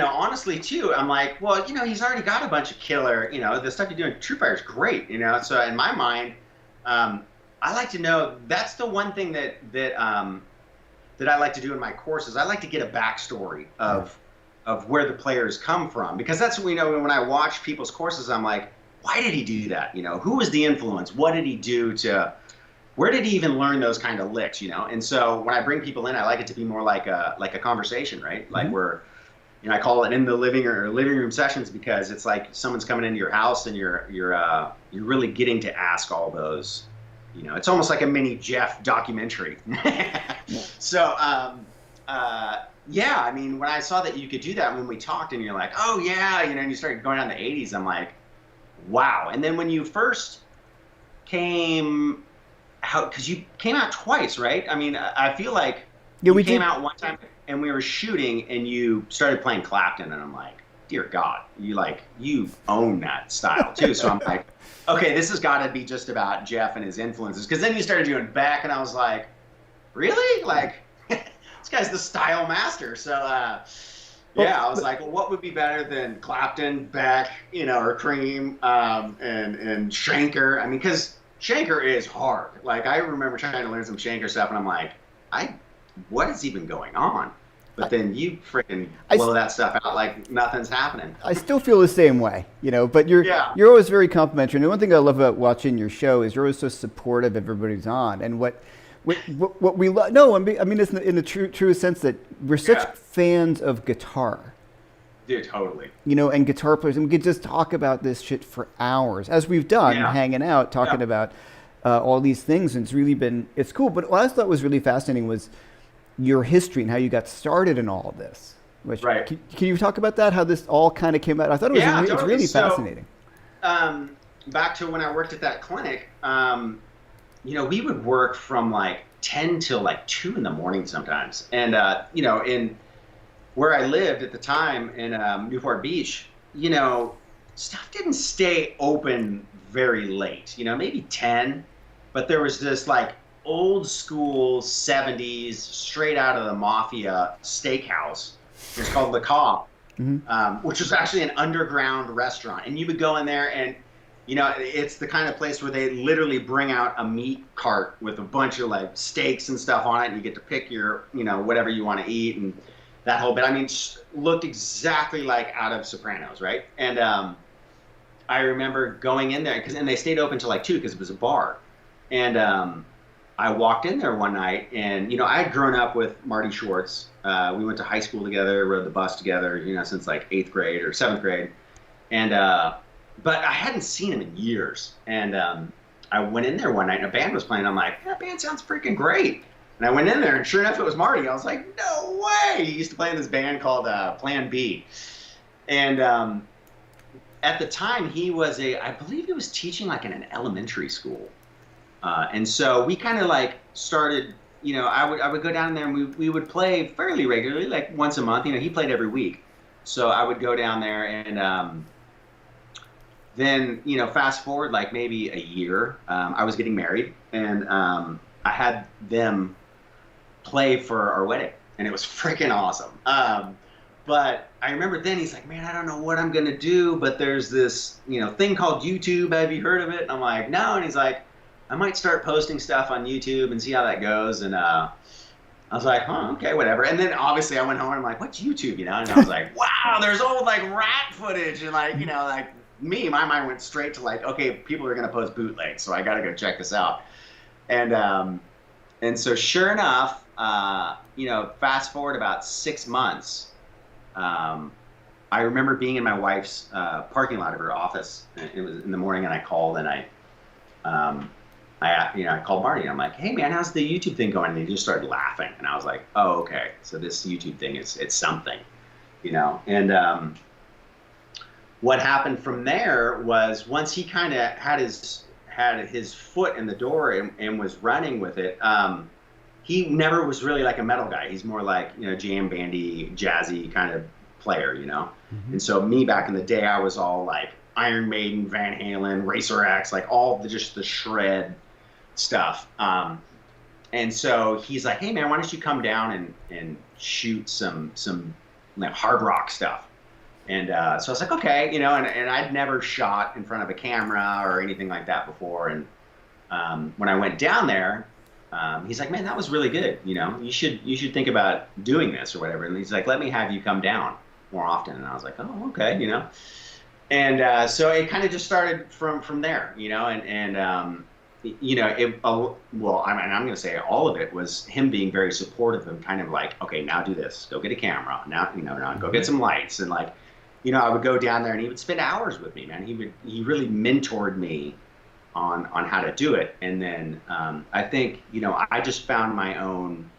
honestly too, I'm like, well, he's already got a bunch of killer, the stuff you're doing, True Fire is great, So in my mind, I like to know, that's the one thing that I like to do in my courses. I like to get a backstory of where the players come from, because that's what we know when I watch people's courses. I'm like, why did he do that? Who was the influence? What did he do where did he even learn those kind of licks? And so when I bring people in, I like it to be more like a conversation, right? Like where, I call it in the living room sessions, because it's like someone's coming into your house and you're really getting to ask all those. It's almost like a mini Jeff documentary. So, yeah, I mean, when I saw that you could do that when we talked, and you're like, oh yeah, and you started going down the 80s, I'm like, wow. And then when you first came out, because you came out twice, right? I mean, I feel like you came out one time and we were shooting and you started playing Clapton, and I'm like, dear God, you own that style too. So I'm like, okay, this has got to be just about Jeff and his influences. Because then you started doing Beck, and I was like, really? Like, this guy's the style master. So, yeah, I was like, well, what would be better than Clapton, Beck, or Cream, and Schenker? I mean, because Schenker is hard. Like, I remember trying to learn some Schenker stuff, and I'm like, what is even going on? But then you freaking blow that stuff out like nothing's happening. I still feel the same way, but you're always very complimentary. And the one thing I love about watching your show is you're always so supportive of everybody's on. And what we love, no, I mean, it's in the true sense that we're such fans of guitar. Dude, totally. And guitar players, and we could just talk about this shit for hours, as we've done, hanging out, talking about all these things. And it's cool. But what I thought was really fascinating was your history and how you got started in all of this. Which, right. Can you talk about that? How this all kind of came out? I thought it was it's really fascinating. Back to when I worked at that clinic, we would work from like 10 till like 2 in the morning sometimes. And, in where I lived at the time in Newport Beach, stuff didn't stay open very late, maybe 10, but there was this like old school 70s straight out of the mafia steakhouse. It's called Le Cobb, which was actually an underground restaurant. And you would go in there and, it's the kind of place where they literally bring out a meat cart with a bunch of like steaks and stuff on it. And you get to pick your, whatever you want to eat and that whole bit. I mean, looked exactly like out of Sopranos, right? And I remember going in there and they stayed open till like 2 because it was a bar. And I walked in there one night, and I had grown up with Marty Schwartz. We went to high school together, rode the bus together, since like 8th grade or 7th grade, and but I hadn't seen him in years. And I went in there one night, and a band was playing. I'm like, that band sounds freaking great. And I went in there, and sure enough, it was Marty. I was like, no way! He used to play in this band called Plan B, and at the time, I believe he was teaching like in an elementary school. And so we kind of like started, I would go down there and we would play fairly regularly, like once a month. He played every week. So I would go down there and then, fast forward like maybe a year, I was getting married, and I had them play for our wedding, and it was freaking awesome. But I remember then he's like, man, I don't know what I'm going to do, but there's this, thing called YouTube. Have you heard of it? And I'm like, no. And he's like, I might start posting stuff on YouTube and see how that goes. And I was like, huh, okay, whatever. And then obviously I went home and I'm like, what's YouTube, And I was like, wow, there's old like rat footage. And like, like my mind went straight to like, okay, people are going to post bootlegs, so I got to go check this out. And so sure enough, fast forward about 6 months, I remember being in my wife's parking lot of her office. It was in the morning, and I called, and I called Marty, and I'm like, hey man, how's the YouTube thing going? And he just started laughing, and I was like, oh, okay, so this YouTube thing it's something, And what happened from there was once he kind of had his foot in the door and was running with it, he never was really like a metal guy. He's more like jam bandy, jazzy kind of player, And so me back in the day, I was all like Iron Maiden, Van Halen, Racer X, like just the shred stuff. And so he's like, hey man, why don't you come down and shoot some like hard rock stuff? And so I was like, okay, and I'd never shot in front of a camera or anything like that before. And when I went down there, he's like, man, that was really good. You should think about doing this or whatever. And he's like, let me have you come down more often. And I was like, oh, okay, And so it kind of just started from there, I'm going to say all of it was him being very supportive and kind of like, okay, now do this, go get a camera, now, now go get some lights. And like, I would go down there and he would spend hours with me, man. He really mentored me on how to do it. And then I think, I just found my own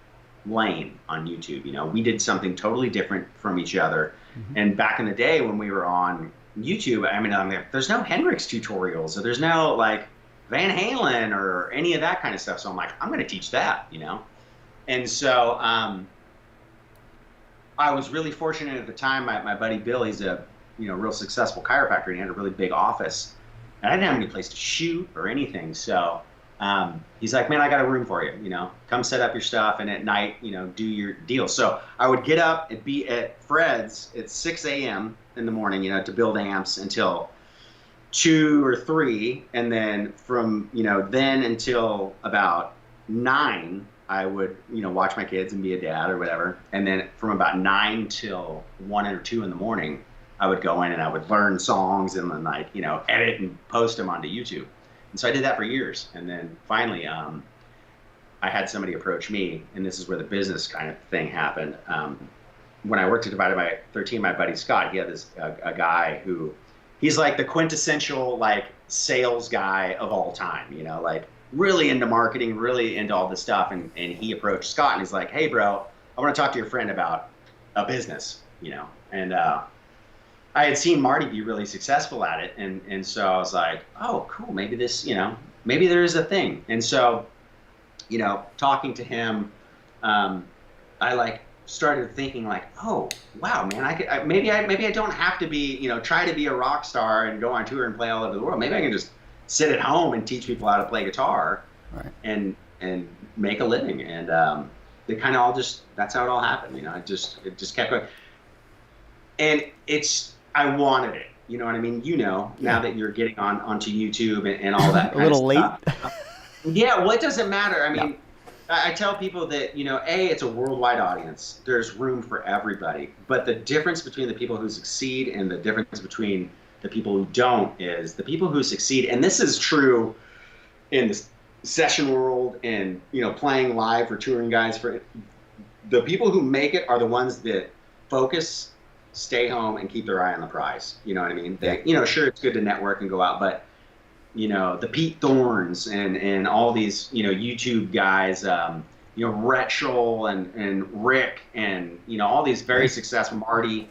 lane on YouTube. We did something totally different from each other. Mm-hmm. And back in the day when we were on YouTube, there's no Hendrix tutorials, or there's no like Van Halen or any of that kind of stuff. So I'm like, I'm going to teach that, And so I was really fortunate at the time. My buddy Bill, he's a real successful chiropractor, and he had a really big office. And I didn't have any place to shoot or anything. So he's like, man, I got a room for you, come set up your stuff, and at night, do your deal. So I would get up and be at Fred's at 6 a.m. in the morning, to build amps until 2 or 3. And then from, then until about 9, I would, watch my kids and be a dad or whatever. And then from about 9 till 1 or 2 in the morning, I would go in and I would learn songs and then like, edit and post them onto YouTube. And so I did that for years. And then finally, I had somebody approach me, and this is where the business kind of thing happened. When I worked at Divided by 13, my buddy Scott, he had a guy who, he's like the quintessential like sales guy of all time, like really into marketing, really into all this stuff. And he approached Scott and he's like, hey bro, I want to talk to your friend about a business, and I had seen Marty be really successful at it. And so I was like, oh, cool. Maybe this, maybe there is a thing. And so, talking to him, I like started thinking like, oh, wow, man, maybe I don't have to be, try to be a rock star and go on tour and play all over the world. Maybe I can just sit at home and teach people how to play guitar, right, and make a living. And it kind of all that's how it all happened. It just kept going. And I wanted it. You know what I mean? Now that you're getting onto YouTube and all that kind a little of stuff. late. Yeah, well, it doesn't matter. I mean, I tell people that, it's a worldwide audience. There's room for everybody. But the difference between the people who succeed and the difference between the people who don't is the people who succeed, and this is true in the session world and, playing live for touring guys. For the people who make it are the ones that focus, stay home, and keep their eye on the prize. You know what I mean? They, sure, it's good to network and go out, but the Pete Thorns and all these, YouTube guys, Rhett Scholl and Rick and, all these very successful Marty,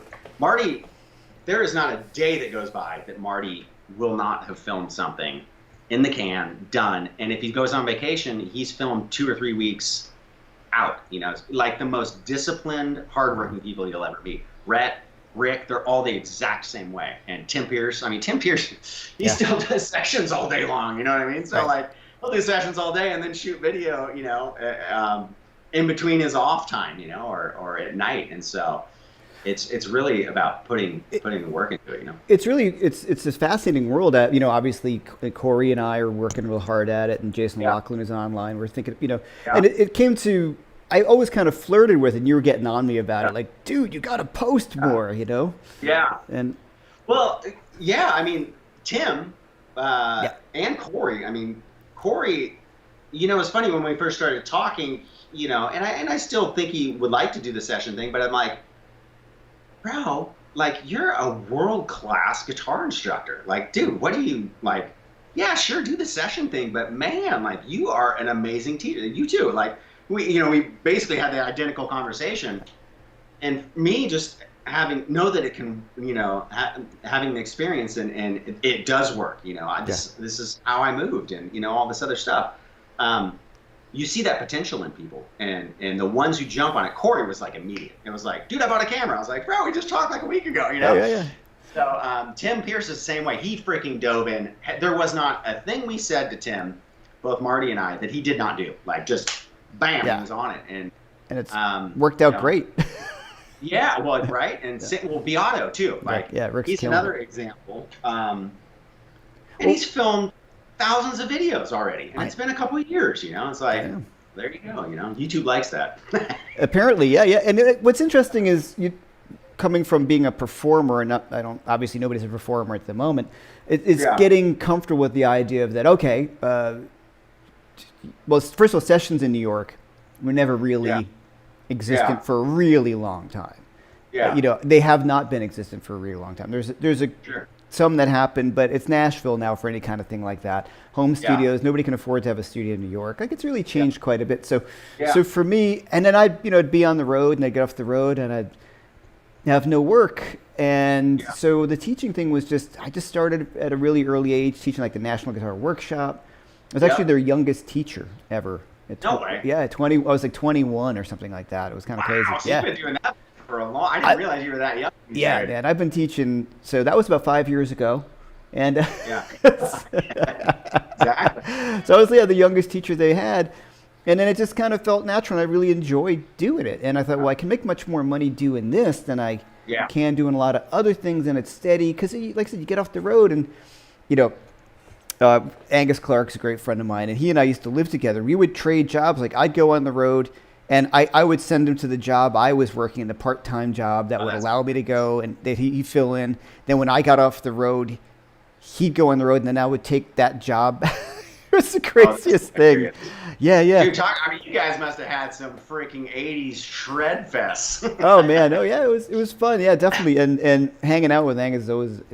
there is not a day that goes by that Marty will not have filmed something in the can, done. And if he goes on vacation, he's filmed 2 or 3 weeks out, like the most disciplined, hardworking people you'll ever meet. Rhett, Rick, they're all the exact same way. And Tim Pierce, he still does sessions all day long, you know what I mean? So right. Like, he'll do sessions all day and then shoot video, in between his off time, or at night. And so it's really about putting the work into it, It's really, it's this fascinating world that, obviously Corey and I are working real hard at it, and Jason Lachlan is online. We're thinking, and it came to, I always kind of flirted with it, and you were getting on me about it. Like, dude, you got to post more, Yeah. And well, yeah, I mean, Tim and Corey. Corey, it's funny when we first started talking, and I still think he would like to do the session thing, but I'm like, bro, like, you're a world-class guitar instructor. Like, dude, what do you, like, yeah, sure, do the session thing, but man, like, you are an amazing teacher. You too, like, we basically had the identical conversation, and me just know that it can, having the experience and it does work. This is how I moved, and all this other stuff. you see that potential in people, and the ones who jump on it. Corey was like immediate. It was like, dude, I bought a camera. I was like, bro, we just talked like a week ago, you know. Yeah. So Tim Pierce is the same way. He freaking dove in. There was not a thing we said to Tim, both Marty and I, that he did not do. Like just bam, he was on it, and it's worked out great. Yeah, well, right, and Beato too. Like, Rick's he's another example. And he's filmed thousands of videos already, and it's been a couple of years. You know, it's like there you go. You know, YouTube likes that. Apparently, yeah. And what's interesting is you coming from being a performer, and obviously nobody's a performer at the moment. It's getting comfortable with the idea of that. Okay, well, first of all, sessions in New York were never really existent for a really long time. Yeah, you know, they have not been existent for a really long time. There's some that happened, but it's Nashville now for any kind of thing like that. Home studios, nobody can afford to have a studio in New York. Like, it's really changed quite a bit. So for me, and then I'd be on the road, and I'd get off the road, and I'd have no work. And so the teaching thing was I just started at a really early age teaching like the National Guitar Workshop. I was actually their youngest teacher ever. No way. Yeah, at 20, I was like 21 or something like that. It was kind of crazy. So you've been doing that for a long. I didn't realize you were that young. Yeah, man. I've been teaching. So that was about 5 years ago, and exactly. So I was the youngest teacher they had, and then it just kind of felt natural. And I really enjoyed doing it, and I thought, well, I can make much more money doing this than I can doing a lot of other things, and it's steady because, like I said, you get off the road, and you know. Angus Clark's a great friend of mine, and he and I used to live together. We would trade jobs. Like, I'd go on the road, and I would send him to the job I was working, the part-time job that would allow me to go, and that he'd fill in. Then when I got off the road, he'd go on the road, and then I would take that job. It was the craziest thing. Yeah. Dude, you guys must have had some freaking 80s shred fest. Oh, man. Oh, yeah, it was fun. Yeah, definitely. And hanging out with Angus is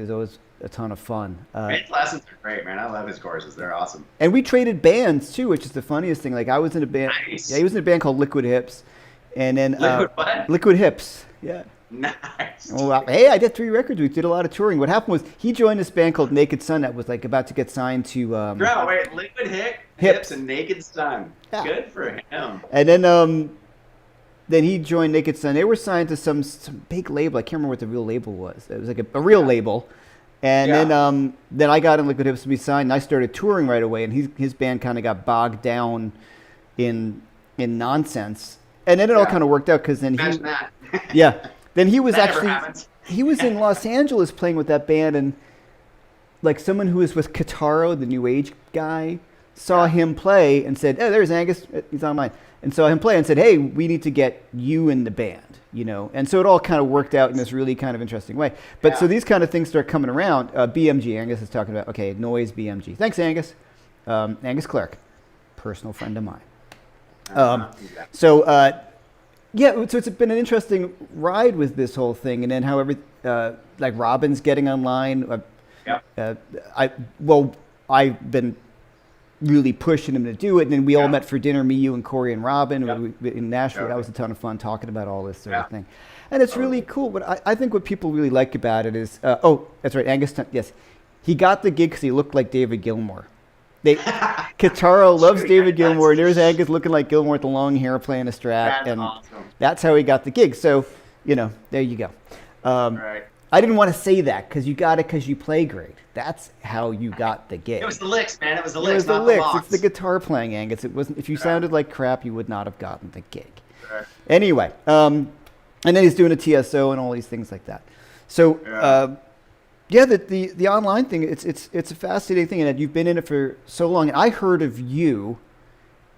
always a ton of fun. His lessons are great, man. I love his courses. They're awesome. And we traded bands too, which is the funniest thing. Like, I was in a band. Nice. Yeah, he was in a band called Liquid Hips, and then Liquid Hips. Yeah. Nice. Well, hey, I did 3 records. We did a lot of touring. What happened was he joined this band called Naked Sun that was like about to get signed to. Liquid Hips and Naked Sun. Yeah. Good for him. And then he joined Naked Sun. They were signed to some big label. I can't remember what the real label was. It was like a real label. And then I got in Liquid Hips to be signed, and I started touring right away, and his band kind of got bogged down in nonsense. And then it all kind of worked out because then Imagine that. Then he was he was in Los Angeles playing with that band, and like someone who was with Kitaro, the New Age guy, saw him play and said, "Oh, there's Angus. He's on mine." And saw him play and said, "Hey, we need to get you in the band." You know, and so it all kind of worked out in this really kind of interesting way. But so these kind of things start coming around. BMG, Angus is talking about, okay, noise BMG. Thanks, Angus. Angus Clark, personal friend of mine. So it's been an interesting ride with this whole thing. And then however, like Robin's getting online. I've been really pushing him to do it, and then we all met for dinner, me, you, and Corey and Robin in Nashville. That was a ton of fun talking about all this sort of thing, and it's really cool. But I think what people really like about it is, that's right, Angus. Yes, he got the gig because he looked like David Gilmour. Kitaro loves David Gilmour, and there's Angus looking like Gilmour with the long hair playing a Strat, and that's how he got the gig. So there you go. Right. I didn't want to say that because you got it because you play great. That's how you got the gig. It was the licks, man. It was the licks. It's the guitar playing, Angus. It wasn't. If you sounded like crap, you would not have gotten the gig. Right. Anyway, and then he's doing a TSO and all these things like that. So, the online thing. It's a fascinating thing, and you've been in it for so long. And I heard of you.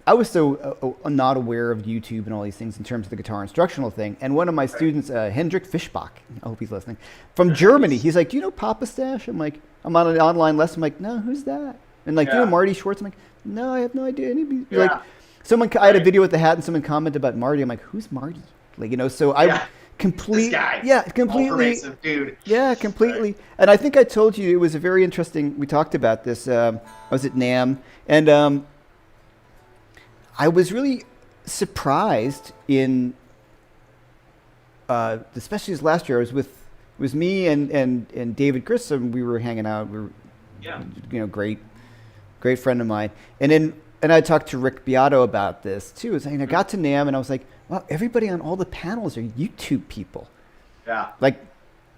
I was so not aware of YouTube and all these things in terms of the guitar instructional thing. And one of my students, Hendrik Fischbach, I hope he's listening, from Germany, he's like, "Do you know Papa Stash?" I'm like, I'm on an online lesson. I'm like, "No, who's that?" And like, "Do you know Marty Schwartz?" I'm like, "No, I have no idea." And he'd be like, I had a video with the hat, and someone commented about Marty. I'm like, "Who's Marty?" Like, so I completely, completely, dude. Yeah, completely. And I think I told you it was a very interesting. We talked about this. I was at NAMM, and I was really surprised in, especially this last year. It was me and David Grissom. We were hanging out. We were, great friend of mine. And then and I talked to Rick Beato about this too. I got to NAMM and I was like, wow, everybody on all the panels are YouTube people. Yeah. Like,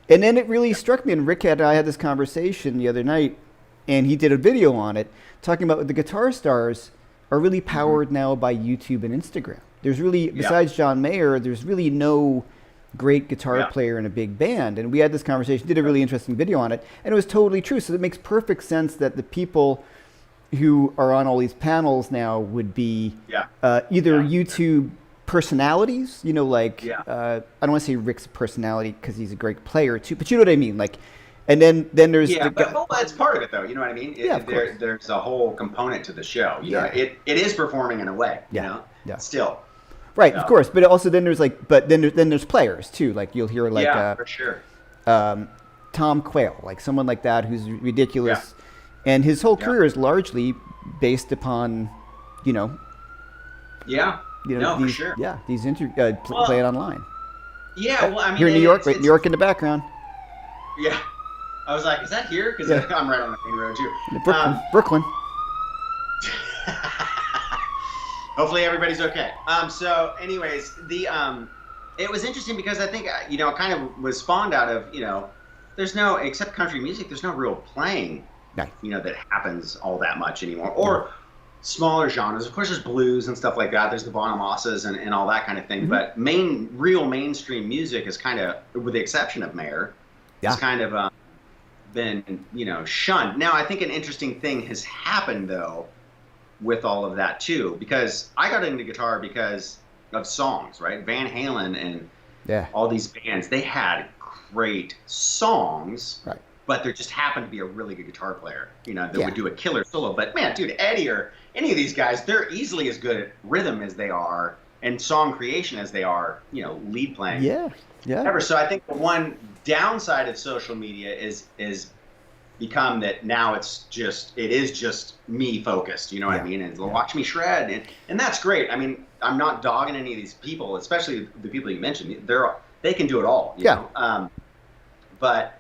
and then it really struck me. And Rick and I had this conversation the other night, and he did a video on it talking about the guitar stars are really powered now by YouTube and Instagram. There's really, besides John Mayer, there's really no great guitar player in a big band. And we had this conversation, did a really interesting video on it, and it was totally true. So it makes perfect sense that the people who are on all these panels now would be either YouTube personalities, you know, like I don't want to say Rick's personality because he's a great player too, but you know what I mean, like. And then there's but it's part of it though. You know what I mean? There's a whole component to the show. You know, it is performing in a way. You know, still. Right, of course, but also then there's like, but then there's players too. Like you'll hear like for sure. Tom Quayle, like someone like that who's ridiculous, and his whole career is largely based upon, you know. Yeah. You know, for sure. Yeah, these play it online. Yeah, well, I mean, here in New York, New York in the background. Yeah. I was like, is that here? Because I'm right on the main road too. Brooklyn. Hopefully everybody's okay. So anyways, it was interesting because I think, you know, it kind of was spawned out of, you know, there's no, except country music, there's no real playing, you know, that happens all that much anymore. Or smaller genres. Of course, there's blues and stuff like that. There's the Bonamossas and all that kind of thing. But real mainstream music is kind of, with the exception of Mayer, is kind of been, you know, shunned. Now, I think an interesting thing has happened, though, with all of that, too, because I got into guitar because of songs, right? Van Halen and all these bands, they had great songs, but there just happened to be a really good guitar player, you know, that would do a killer solo. But, man, dude, Eddie or any of these guys, they're easily as good at rhythm as they are and song creation as they are, you know, lead playing. Ever. So I think the one downside of social media is become that now it is just me focused, you know what I mean? And watch me shred, and that's great. I mean, I'm not dogging any of these people, especially the people you mentioned. They can do it all, you know? But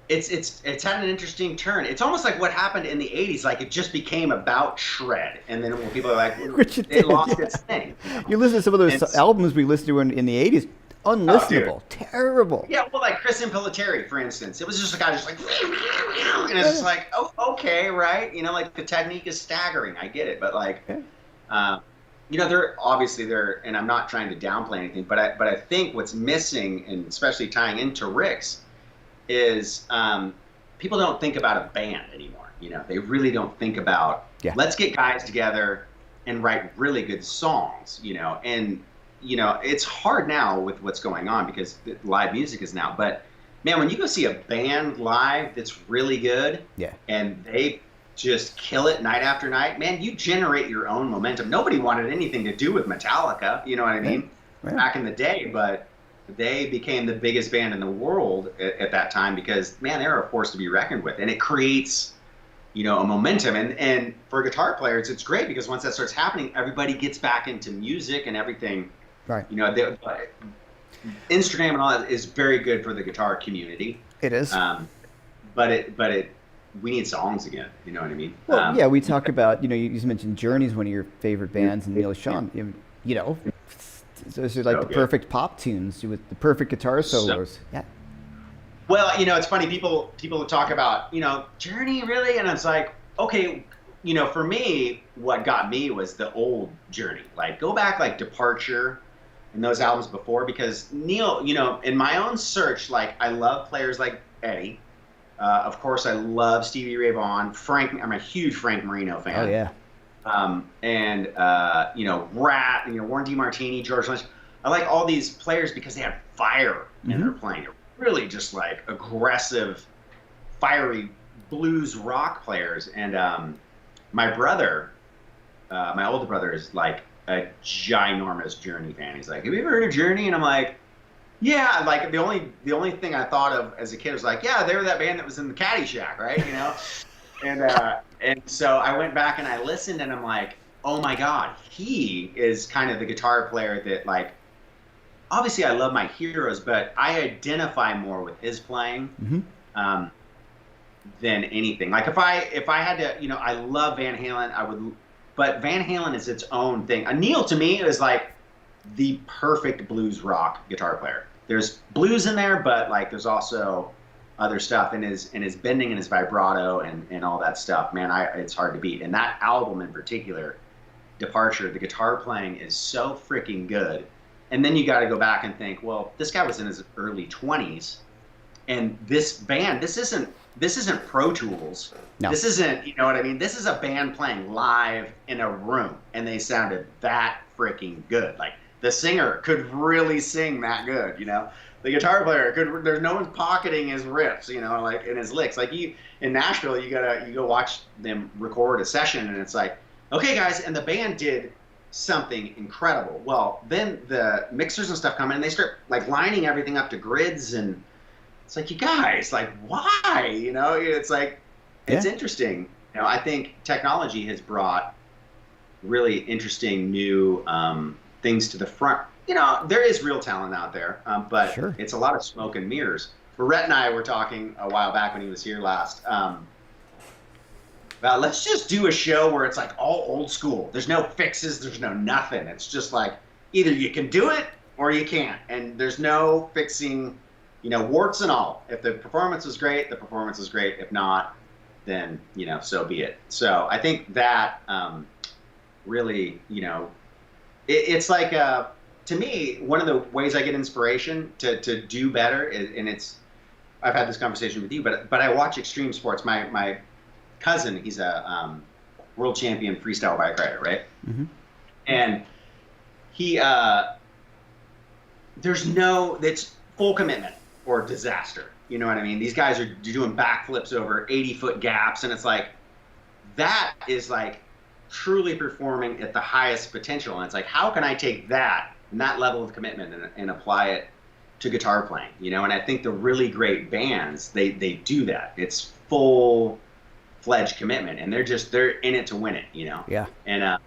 it's had an interesting turn. It's almost like what happened in the 80s, like it just became about shred, and then when people are like, it lost its thing. You listen to some of those albums we listened to in the 80s, unlistenable, terrible. Yeah, well, like Chris Impellitteri, for instance. It was just a guy just like, and it's just like, oh, okay, right? You know, like the technique is staggering. I get it, but like, you know, they're, and I'm not trying to downplay anything, but I think what's missing, and especially tying into Rick's, is people don't think about a band anymore. You know, they really don't think about let's get guys together and write really good songs. You know, and you know, it's hard now with what's going on because live music is now. But man, when you go see a band live that's really good, and they just kill it night after night, man, you generate your own momentum. Nobody wanted anything to do with Metallica, you know what I mean, back in the day, but they became the biggest band in the world at that time because, man, they're a force to be reckoned with, and it creates, you know, a momentum. And for guitar players, it's great because once that starts happening, everybody gets back into music and everything. Right. You know, Instagram and all that is very good for the guitar community. It is. But we need songs again. You know what I mean? Well, we talk about, you know, you mentioned Journey's one of your favorite bands, and Neil Sean. You know, those are like the perfect pop tunes with the perfect guitar solos. Well, you know, it's funny. People talk about, you know, Journey, really, and it's like, okay, you know, for me, what got me was the old Journey. Like, go back, like Departure. And those albums before, because Neil, you know, in my own search, like I love players like Eddie. Of course, I love Stevie Ray Vaughan. I'm a huge Frank Marino fan. Oh yeah. And you know, Rat, you know, Warren DeMartini, George Lynch. I like all these players because they had fire in their playing. They're really just like aggressive, fiery blues rock players. And my brother, my older brother, is like a ginormous Journey fan. He's like, have you ever heard of Journey? And I'm like, yeah. Like the only thing I thought of as a kid was like, yeah, they were that band that was in the Caddyshack, right? You know. And so I went back and I listened, and I'm like, oh my God, he is kind of the guitar player that, like, obviously I love my heroes, but I identify more with his playing. than anything. Like if I had to, you know, I love Van Halen. I would, but Van Halen is its own thing. Neil to me is like the perfect blues rock guitar player. There's blues in there, but like there's also other stuff in his bending and his vibrato and all that stuff. Man, it's hard to beat. And that album in particular, Departure, the guitar playing is so freaking good. And then you got to go back and think, well, this guy was in his early 20s, and this band, this isn't Pro Tools. No. This isn't, you know what I mean? This is a band playing live in a room, and they sounded that freaking good. Like the singer could really sing that good, you know. The guitar player could. There's no one pocketing his riffs, you know, like in his licks. Like you in Nashville, you go watch them record a session, and it's like, okay, guys, and the band did something incredible. Well, then the mixers and stuff come in, and they start like lining everything up to grids, and it's like, you guys, like, why? You know, it's like, it's interesting. You know, I think technology has brought really interesting new things to the front. You know, there is real talent out there, but Sure. It's a lot of smoke and mirrors. Rhett and I were talking a while back when he was here last. About let's just do a show where it's like all old school. There's no fixes. There's no nothing. It's just like either you can do it or you can't, and there's no fixing. You know, warts and all. If the performance was great, the performance was great. If not, then, you know, so be it. So I think that really, you know, it's like, to me, one of the ways I get inspiration to do better is, and it's, I've had this conversation with you, but I watch extreme sports. My cousin, he's a world champion freestyle bike rider, right? Mm-hmm. And he, it's full commitment or disaster. You know what I mean? These guys are doing backflips over 80-foot gaps, and it's like, that is like truly performing at the highest potential. And it's like, how can I take that and that level of commitment and apply it to guitar playing? You know, and I think the really great bands, they do that. It's full-fledged commitment, and they're in it to win it, you know? Yeah. And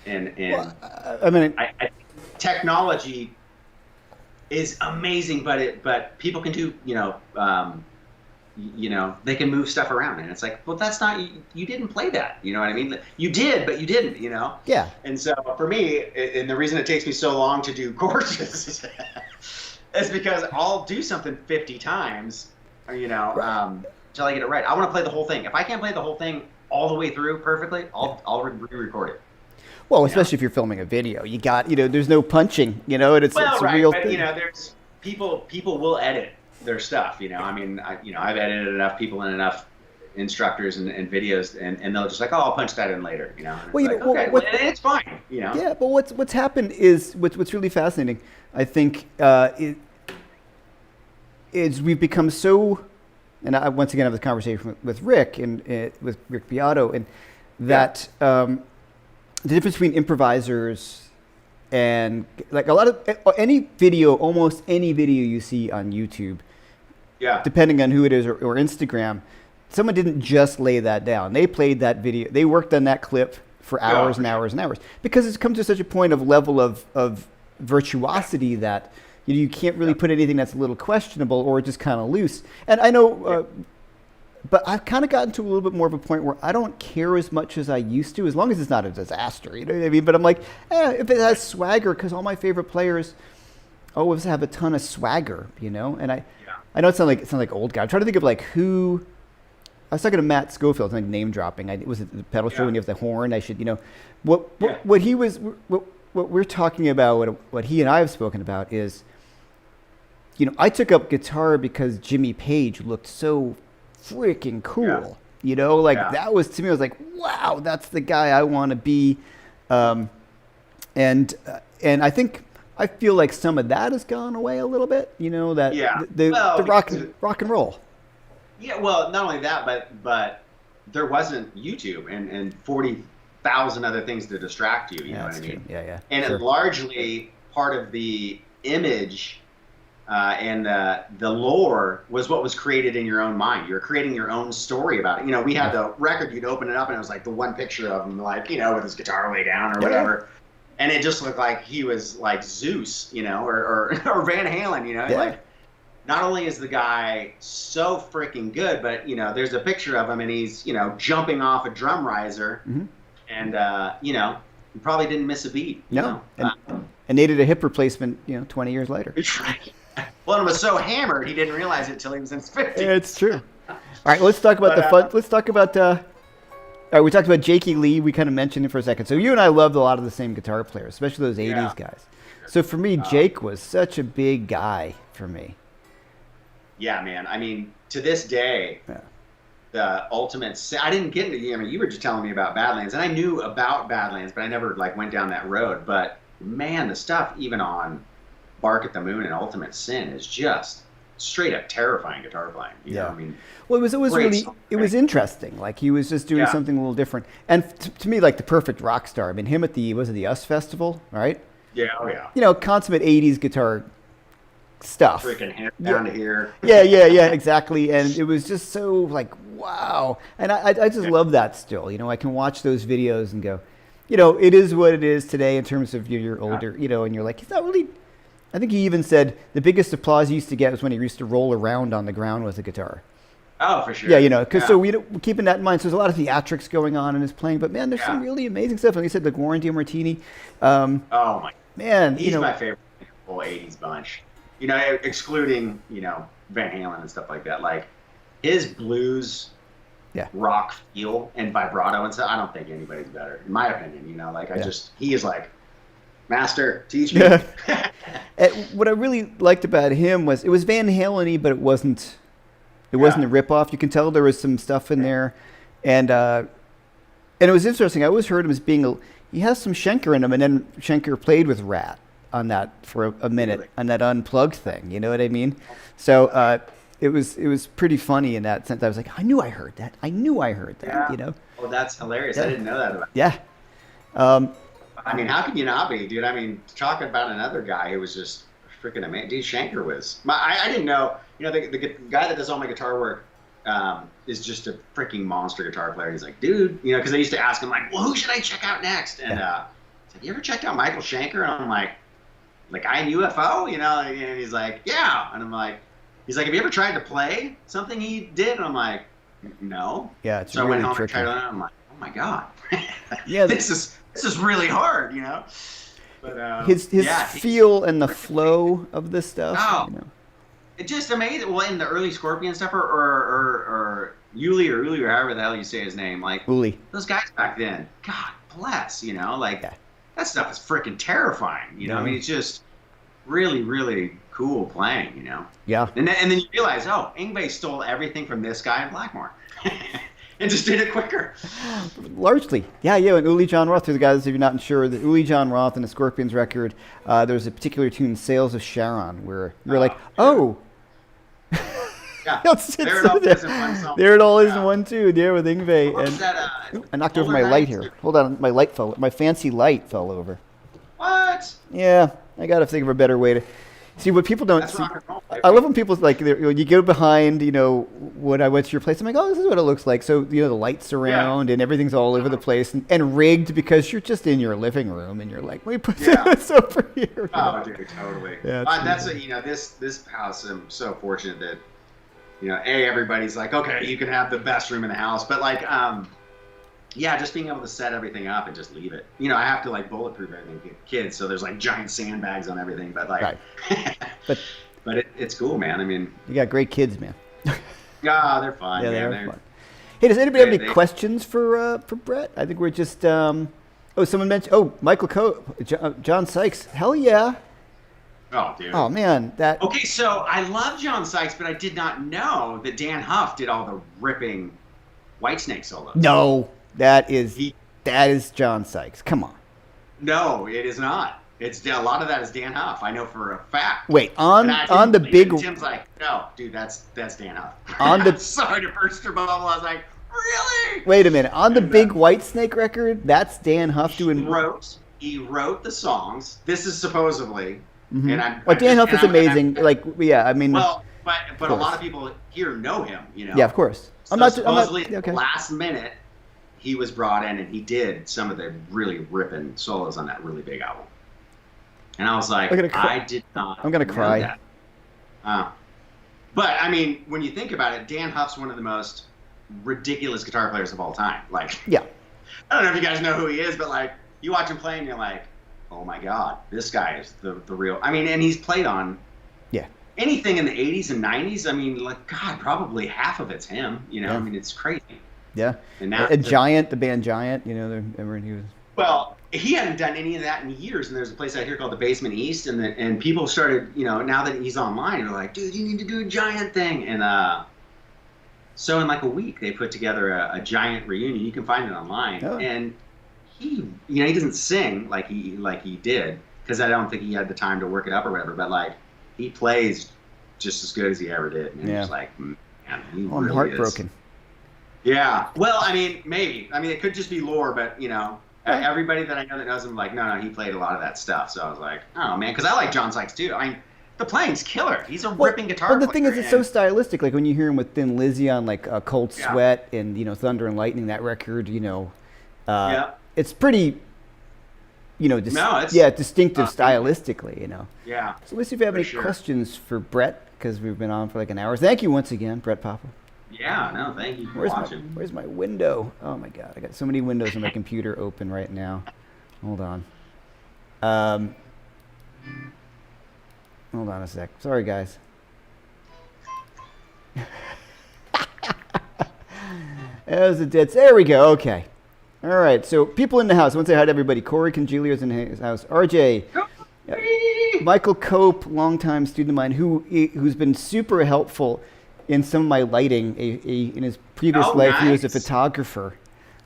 well, I mean, I technology is amazing, but people can do, you know, they can move stuff around, and it's like, well, that's not, you didn't play that, you know what I mean? You did, but you didn't, you know? Yeah. And so for me, and the reason it takes me so long to do courses is because I'll do something 50 times, you know, until I get it right. I want to play the whole thing. If I can't play the whole thing all the way through perfectly, I'll re-record it. Well, especially if you're filming a video, you got, you know, there's no punching, you know, and it's right, a real but, thing. You know, there's people will edit their stuff, you know. I mean, I've edited enough people and enough instructors and videos, and they'll just like, oh, I'll punch that in later, you know. And well, it's you like, know, okay, well, it's fine, you know. Yeah, but what's happened is what's really fascinating, I think, is we've become so, and I once again have this conversation with Rick and with Rick Beato, and that the difference between improvisers and like a lot of almost any video you see on YouTube, depending on who it is or Instagram, someone didn't just lay that down. They played that video. They worked on that clip for hours and hours and hours, because it's come to such a point of level of virtuosity that you can't really put anything that's a little questionable or just kind of loose. And I know, but I've kind of gotten to a little bit more of a point where I don't care as much as I used to, as long as it's not a disaster, you know what I mean? But I'm like, if it has swagger, because all my favorite players always have a ton of swagger, you know? And I know it sounds like old guy. I'm trying to think of like who. I was talking to Matt Schofield, like name dropping. It was at the pedal show when you have the horn. I should, you know, what he was, what we're talking about, what he and I have spoken about is, you know, I took up guitar because Jimmy Page looked so freaking cool, you know, like that was, to me, I was like, wow, that's the guy I want to be. And I feel like some of that has gone away a little bit, you know, that the rock and roll. Yeah, well, not only that, but there wasn't YouTube and 40,000 other things to distract you. You know what I mean? True. Yeah. And largely part of the image and the lore was what was created in your own mind. You're creating your own story about it. You know, we had the record, you'd open it up and it was like the one picture of him, like, you know, with his guitar way down or whatever. And it just looked like he was like Zeus, you know, or Van Halen, you know, like. not only is the guy so freaking good, but there's a picture of him and he's jumping off a drum riser, Mm-hmm. and he probably didn't miss a beat. No, and needed a hip replacement. 20 years later. Well, and was so hammered he didn't realize it till he was in his 50s. Yeah, it's true. All right, let's talk about the fun. Let's talk about. All right, we talked about Jakey Lee. We kind of mentioned it for a second. So you and I loved a lot of the same guitar players, especially those '80s guys. So for me, Jake was such a big guy for me. Yeah, man. I mean, to this day, the ultimate. I didn't get into. You were just telling me about Badlands, and I knew about Badlands, but I never went down that road. But man, the stuff even on Bark at the Moon and Ultimate Sin is just straight up terrifying guitar playing. You know? I mean, well, it was really it was interesting. Like he was just doing something a little different, and to me, like the perfect rock star. I mean, him at the the US Festival, right? Yeah, oh yeah. Consummate '80s guitar stuff. Freaking hair down to here. Yeah, exactly. And it was just so wow. And I just love that still. I can watch those videos and go, it is what it is today in terms of you're older, and you're like, it's not really. I think he even said the biggest applause he used to get was when he used to roll around on the ground with a guitar. Oh, for sure. Yeah, because so we're keeping that in mind. So there's a lot of theatrics going on in his playing, but man, there's some really amazing stuff. And he said the Warren DeMartini. Oh my man, he's my favorite whole '80s bunch. Excluding Van Halen and stuff like that. Like his blues, rock feel and vibrato and stuff. I don't think anybody's better, in my opinion. He is like, master, teach me. What I really liked about him was it was Van Halen-y, but it wasn't a ripoff. You can tell there was some stuff in there, and it was interesting. I always heard him as being he has some Schenker in him, and then Schenker played with Rat on that for a minute on that unplugged thing. You know what I mean? So it was pretty funny in that sense. I was like, I knew I heard that. Yeah. Oh, that's hilarious. I didn't know that about. Yeah. I mean, how can you not be, dude? I mean, talking about another guy who was just freaking amazing. Dude, Schenker was. I didn't know. The guy that does all my guitar work is just a freaking monster guitar player. He's like, dude, because I used to ask him well, who should I check out next? And he's like, you ever checked out Michael Schenker? And I'm like I in UFO, And he's like, yeah. And I'm like, he's like, have you ever tried to play something he did? And I'm like, no. Yeah, it's so really I went home tricky. and tried it. And I'm like, oh my god. Yeah, this is really hard, But his feel and the flow of this stuff. Oh, it's just amazing. Well, in the early Scorpion stuff, or Uli or however the hell you say his name, Uli. Those guys back then, God bless, that stuff is freaking terrifying. I mean, it's just really, really cool playing. Yeah. And then you realize, Yngwie stole everything from this guy in Blackmore. And just did it quicker. Largely. Yeah. And Uli John Roth, for the guys, if you're not sure, the Uli John Roth and the Scorpions record, there's a particular tune, Sales of Sharon, where you're like, oh. Yeah. There it all is in one song. There it all is in one tune, with Yngwie. And I knocked over my light here. Hold on, my fancy light fell over. What? Yeah, I got to think of a better way to... See, what people don't see... I love when people, you go behind, what's your place. I'm like, oh, this is what it looks like. So, the lights around and everything's all over the place and rigged because you're just in your living room and you're like, let me put this over here. Oh, dude, totally. Yeah, that's this house, I'm so fortunate that, everybody's like, okay, you can have the best room in the house. But, just being able to set everything up and just leave it. I have to bulletproof everything for kids, so there's giant sandbags on everything. But right. but it's cool, man. I mean, you got great kids, man. Yeah, they're fun. Yeah, man. they're fun. Hey, does anybody have any questions for Brett? I think we're just. Someone mentioned. Oh, Michael John Sykes. Hell yeah. Oh, dude. Oh man, that. Okay, so I love John Sykes, but I did not know that Dan Huff did all the ripping Whitesnake solos. No. That is John Sykes. Come on. No, it is not. It's a lot of that is Dan Huff. I know for a fact. Wait, on the big. Tim's like, no, dude, that's Dan Huff. On the. Sorry to burst your bubble. I was like, really? Wait a minute. On the big Whitesnake record, that's Dan Huff doing. He wrote the songs. This is supposedly, and Dan Huff is amazing. I mean. Well, but a lot of people here know him. Yeah, of course. Supposedly, last minute, he was brought in and he did some of the really ripping solos on that really big album. And I was like, I did not. I'm gonna cry. That. But I mean, when you think about it, Dan Huff's one of the most ridiculous guitar players of all time. Like, Yeah. I don't know if you guys know who he is, but like, you watch him play and you're like, oh my God, this guy is the real. I mean, and he's played on anything in the 80s and 90s. I mean, like, God, probably half of it's him. You know, I mean, it's crazy. Yeah. And now Giant, the band Giant, you know, remember he was. Well, he hadn't done any of that in years, and there's a place out here called the Basement East, and people started, you know, now that he's online, they're like, dude, you need to do a Giant thing, and so in like a week they put together a Giant reunion. You can find it online, and he, you know, he doesn't sing like he did, because I don't think he had the time to work it up or whatever, but like he plays just as good as he ever did, and it's like, man, he I'm really heartbroken. is. Yeah, well, I mean, maybe. I mean, it could just be lore, but, you know, everybody that I know that knows him, like, no, he played a lot of that stuff. So I was like, oh, man, because I like John Sykes, too. I mean, the playing's killer. He's a ripping guitar player. Well, the thing is, it's so stylistic. Like, when you hear him with Thin Lizzy on, like, Cold Sweat and, you know, Thunder and Lightning, that record, you know, it's pretty, you know, distinctive stylistically, you know. Yeah. So let's see if you have any questions for Brett, because we've been on for like an hour. Thank you once again, Brett Papa. Yeah, no, thank you for watching. Where's my window? Oh my God, I got so many windows on my computer open right now. Hold on. Hold on a sec. Sorry, guys. There we go. Okay. All right. So people in the house. I want to say hi to everybody. Corey Congilio's in his house. RJ. Michael Cope, longtime student of mine, who's been super helpful in some of my lighting. In his previous life, he was a photographer.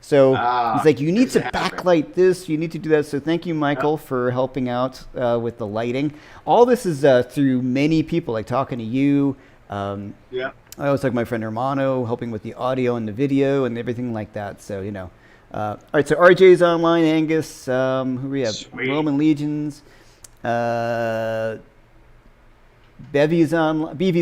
So he's like, you need to backlight this, you need to do that. So thank you, Michael, for helping out with the lighting. All this is through many people, like talking to you. I always like my friend Hermano, helping with the audio and the video and everything like that. So, you know. All right, so RJ's online, Angus, who we have? Sweet. Roman Legions. BV's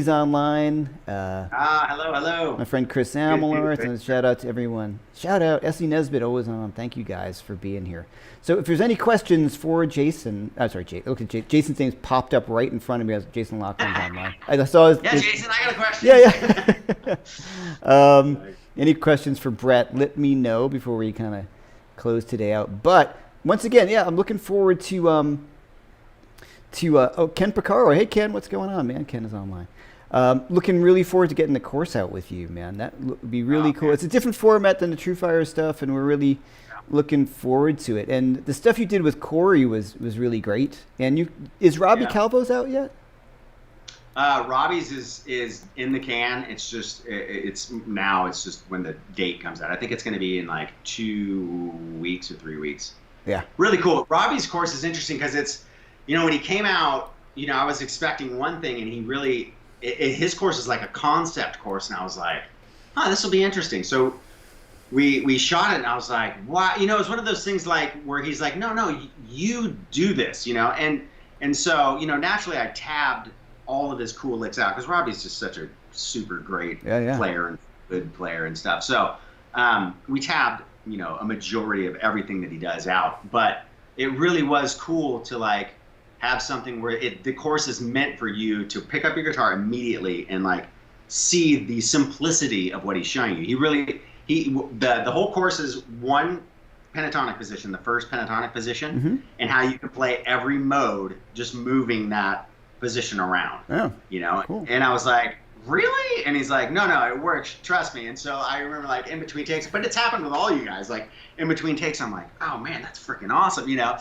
online. Hello. My friend Chris Amelard, and shout out to everyone. Shout out Essie Nesbitt, always on. Thank you guys for being here. So if there's any questions for Jason, look at Jason's name's popped up right in front of me as Jason Lockman's online. I saw his. Yeah, Jason, I got a question. Yeah. Any questions for Brett? Let me know before we kind of close today out. But once again, I'm looking forward to Ken Picaro. Hey, Ken, what's going on, man? Ken is online. Looking really forward to getting the course out with you, man. That would be really cool. It's a different format than the True Fire stuff, and we're really looking forward to it. And the stuff you did with Corey was really great. And is Robbie Calvo's out yet? Robbie's is in the can. It's just it's just when the date comes out. I think it's going to be in like 2 weeks or 3 weeks. Yeah. Really cool. Robbie's course is interesting because it's, you know, when he came out, you know, I was expecting one thing, and he really, his course is like a concept course, and I was like, this will be interesting. So we shot it, and I was like, wow, you know, it's one of those things like where he's like, no, you do this, you know, and so, you know, naturally I tabbed all of his cool licks out because Robbie's just such a super great player and good player and stuff. So we tabbed, you know, a majority of everything that he does out, but it really was cool to like have something where the course is meant for you to pick up your guitar immediately and like see the simplicity of what he's showing you. The whole course is one pentatonic position, the first pentatonic position, and how you can play every mode just moving that position around. You know, cool. And I was like, really? And he's like, no, it works, trust me. And so I remember like in between takes, but it's happened with all you guys, like in between takes I'm like, oh man, that's freaking awesome, you know.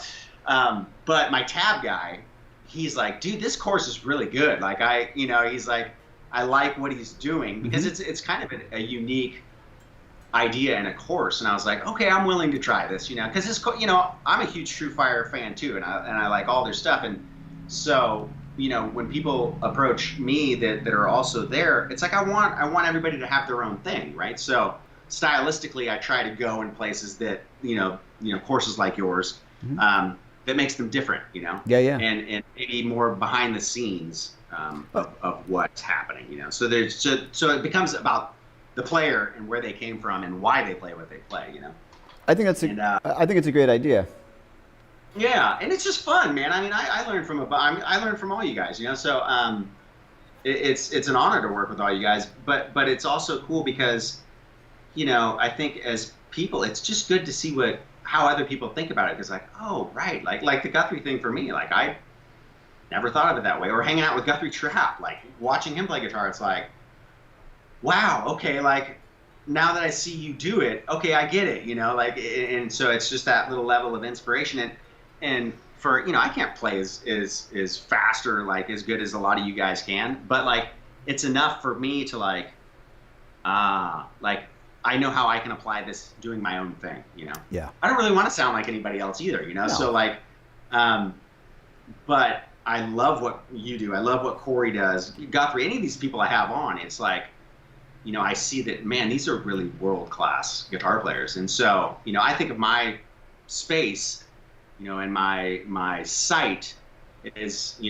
But my tab guy, he's like, dude, this course is really good. Like he's like, I like what he's doing because it's kind of a unique idea in a course. And I was like, okay, I'm willing to try this, you know, because this, you know, I'm a huge True Fire fan too, and I like all their stuff. And so, you know, when people approach me that are also there, it's like I want everybody to have their own thing, right? So stylistically, I try to go in places that you know courses like yours that makes them different, you know. And maybe more behind the scenes of what's happening, you know. So it becomes about the player and where they came from and why they play what they play, you know. I think it's a great idea. Yeah, and it's just fun, man. I mean, I learned from I learned from all you guys, you know. So it's an honor to work with all you guys, but it's also cool because, I think as people, it's just good to see how other people think about it. Because like, oh, right, like the Guthrie thing for me, like I never thought of it that way. Or hanging out with Guthrie Trapp, like watching him play guitar, it's like, wow, okay, like now that I see you do it, okay, I get it, like, and so it's just that little level of inspiration. And for, I can't play as fast or like as good as a lot of you guys can, but like it's enough for me to like I know how I can apply this doing my own thing, Yeah. I don't really want to sound like anybody else either, No. So like but I love what you do. I love what Corey does. Guthrie, any of these people I have on, it's like, I see that, man, these are really world-class guitar players. And so, I think of my space, and my site is,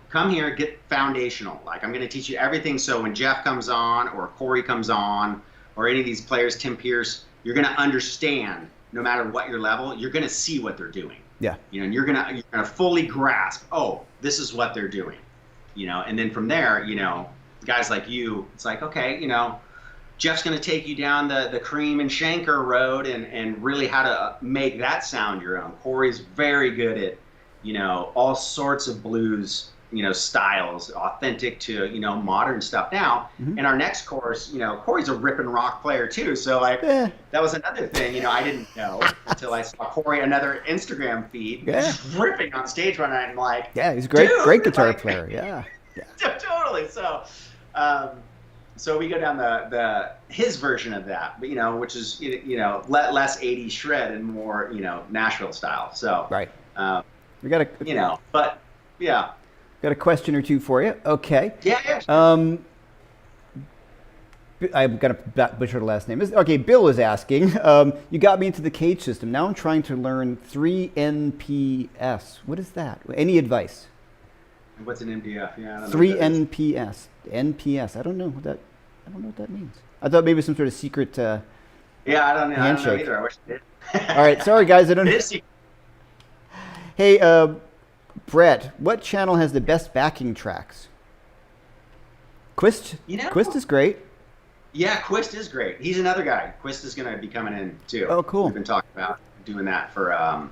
come here, get foundational. Like, I'm going to teach you everything. So when Jeff comes on or Corey comes on or any of these players, Tim Pierce, you're going to understand, no matter what your level, you're going to see what they're doing. Yeah. And you're gonna fully grasp, oh, this is what they're doing. And then from there, guys like you, it's like, okay, Jeff's gonna take you down the Cream and Shanker road and really how to make that sound your own. Corey's very good at, all sorts of blues, styles, authentic to, modern stuff now. Mm-hmm. In our next course, Corey's a rip and rock player too. So like, that was another thing, I didn't know until I saw Corey, another Instagram feed, just ripping on stage one night and like, yeah, he's a great guitar player. Yeah. Totally. So, so we go down his version of that, but which is, less 80s shred and more, Nashville style. So, right. We got but yeah. Got a question or two for you. Okay. Yeah. I'm going to butcher the last name. Okay, Bill is asking, you got me into the cage system. Now I'm trying to learn 3NPS. What is that? Any advice? What's an MDF? Yeah, I don't know 3NPS. NPS. I don't know what that means. I thought maybe some sort of secret yeah, I don't know. handshake. I don't know either. I wish I did. All right, sorry guys, I don't know. Hey, Brett, what channel has the best backing tracks? Quist? Quist is great. Yeah, Quist is great. He's another guy. Quist is going to be coming in too. Oh, cool. We've been talking about doing that for a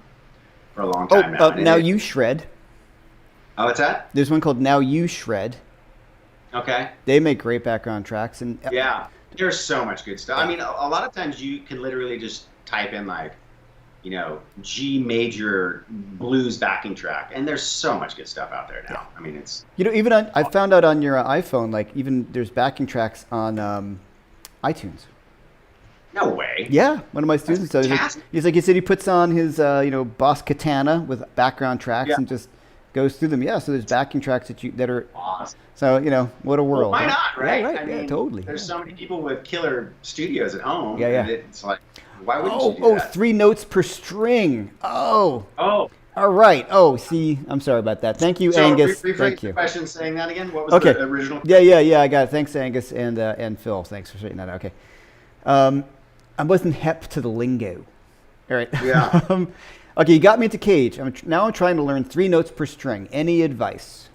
long time now. Now You Shred. Oh, what's that? There's one called Now You Shred. Okay. They make great background tracks. And yeah, there's so much good stuff. I mean, a lot of times you can literally just type in like, G major blues backing track, and there's so much good stuff out there now. Yeah. I mean, it's even I found out on your iPhone, like even there's backing tracks on iTunes. No way. Yeah, one of my students. So he said he puts on his Boss Katana with background tracks and just goes through them. Yeah, so there's backing tracks that are awesome. So what a world. Well, why not, right? Yeah, right. I mean, Totally. There's so many people with killer studios at home. Yeah. It's like, why wouldn't you do that? 3 notes per string. Oh. All right. Oh, see, I'm sorry about that. Thank you, Angus. Thank you. Question saying that again. What was the original? Yeah. I got it. Thanks, Angus and Phil. Thanks for straightening that out. Okay. I wasn't hep to the lingo. All right. Yeah. Okay, you got me into cage. Now I'm trying to learn 3 notes per string. Any advice?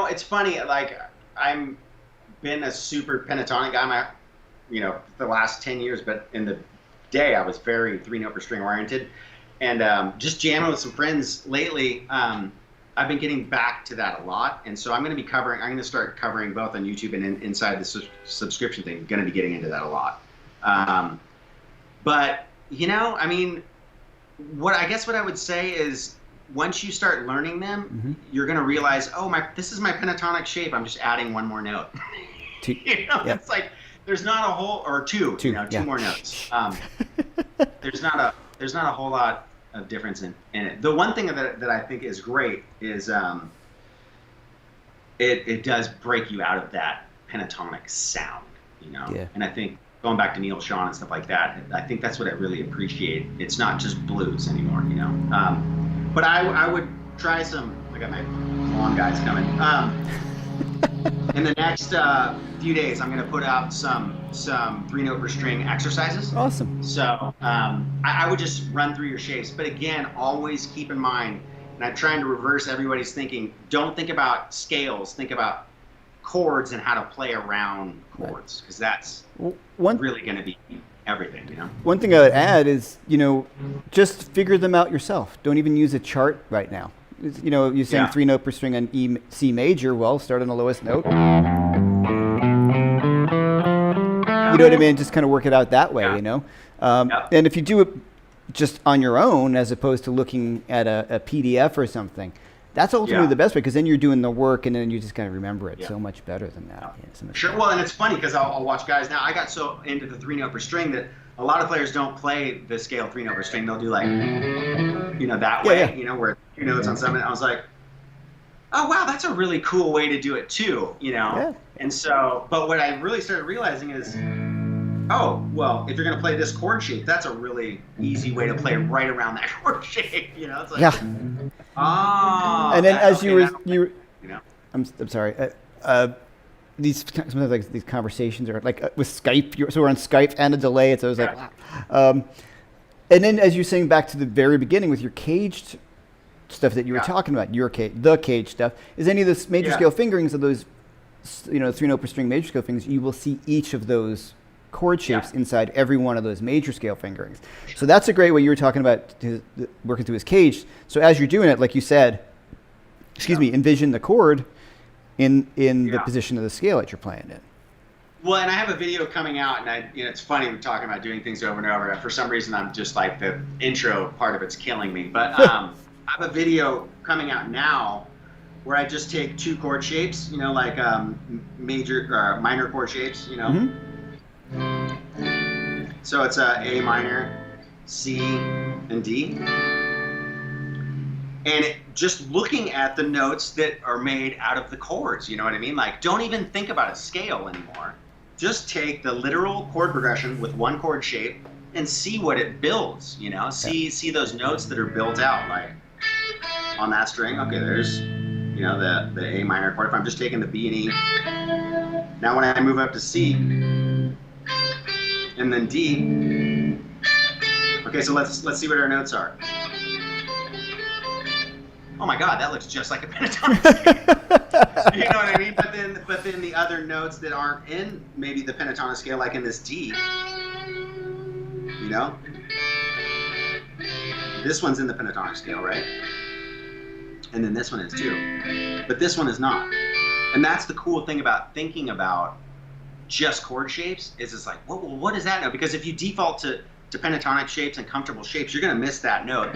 It's funny. Like I'm been a super pentatonic guy the last 10 years, but in the day I was very 3 note per string oriented, and just jamming with some friends lately. I've been getting back to that a lot, and so I'm going to start covering both on YouTube and inside the subscription thing. Going to be getting into that a lot. But I mean, what I would say is once you start learning them, you're going to realize, this is my pentatonic shape. I'm just adding one more note. It's like there's not a whole or two more notes. There's not a whole lot of difference in it. The one thing that I think is great is it does break you out of that pentatonic sound, Yeah. And I think going back to Neil Sean and stuff like that, I think that's what I really appreciate. It's not just blues anymore, But I would try some. I got my lawn guys coming. In the next few days, I'm going to put out some 3 note per string exercises. Awesome. So I would just run through your shapes. But again, always keep in mind, and I'm trying to reverse everybody's thinking. Don't think about scales. Think about chords and how to play around chords, because that's really going to be everything, you know? One thing I would add is, just figure them out yourself. Don't even use a chart right now. You're saying 3-note per string on C major. Well, start on the lowest note. You know what I mean? Just kind of work it out that way, And if you do it just on your own, as opposed to looking at a PDF or something, that's ultimately the best way, because then you're doing the work and then you just kind of remember it so much better than that. Sure. Well, and it's funny because I'll watch guys now. I got so into the 3-note per string that a lot of players don't play the scale 3-note per string. They'll do like, that way, where 2 notes on something. I was like, oh, wow, that's a really cool way to do it too, Yeah. And so, but what I really started realizing is, oh, well, if you're going to play this chord shape, that's a really easy way to play right around that chord shape, It's like, and then I'm sorry. These sometimes like these conversations are like with Skype. So we're on Skype and a delay. So I was like, and then as you're saying back to the very beginning with your caged stuff that you were talking about, the cage stuff, is any of the major scale fingerings of those, 3-note per string major scale fingerings, you will see each of those chord shapes inside every one of those major scale fingerings. So that's a great way. You were talking about working through his cage. So as you're doing it, like you said, envision the chord in the position of the scale that you're playing in. Well, and I have a video coming out, and it's funny we're talking about doing things over and over. For some reason, I'm just like the intro part of it's killing me. But I have a video coming out now where I just take 2 chord shapes, like major or minor chord shapes, So it's A minor, C, and D. And just looking at the notes that are made out of the chords, you know what I mean? Like, don't even think about a scale anymore. Just take the literal chord progression with 1 chord shape and see what it builds, See those notes that are built out, like on that string. Okay, there's, the A minor chord. If I'm just taking the B and E. Now when I move up to C, and then D. Okay, so let's see what our notes are. Oh my God, that looks just like a pentatonic scale. You know what I mean? But then the other notes that aren't in maybe the pentatonic scale, like in this D, this one's in the pentatonic scale, right? And then this one is too. But this one is not. And that's the cool thing about thinking about just chord shapes, is it's like, what is that note? Because if you default to pentatonic shapes and comfortable shapes, you're going to miss that note,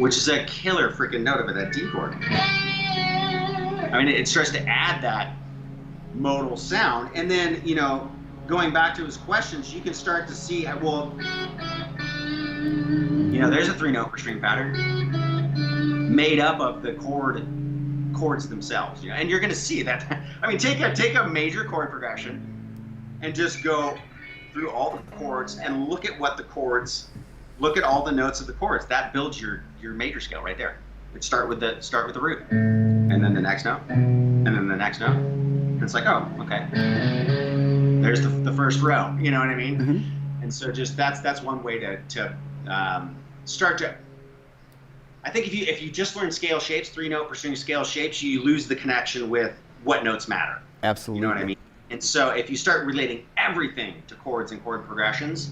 which is a killer freaking note of it, that D chord. I mean, it starts to add that modal sound. And then, going back to his questions, you can start to see, there's a 3-note per string pattern made up of the chords themselves, and you're going to see that. I mean, take a major chord progression and just go through all the chords and look at all the notes of the chords. That builds your major scale right there. Start with the root, and then the next note, and then the next note. And it's like, oh, okay. There's the first row. You know what I mean? Mm-hmm. And so just that's one way to start to. I think if you just learn scale shapes, 3-note per string scale shapes, you lose the connection with what notes matter. Absolutely. You know what I mean? And so if you start relating everything to chords and chord progressions,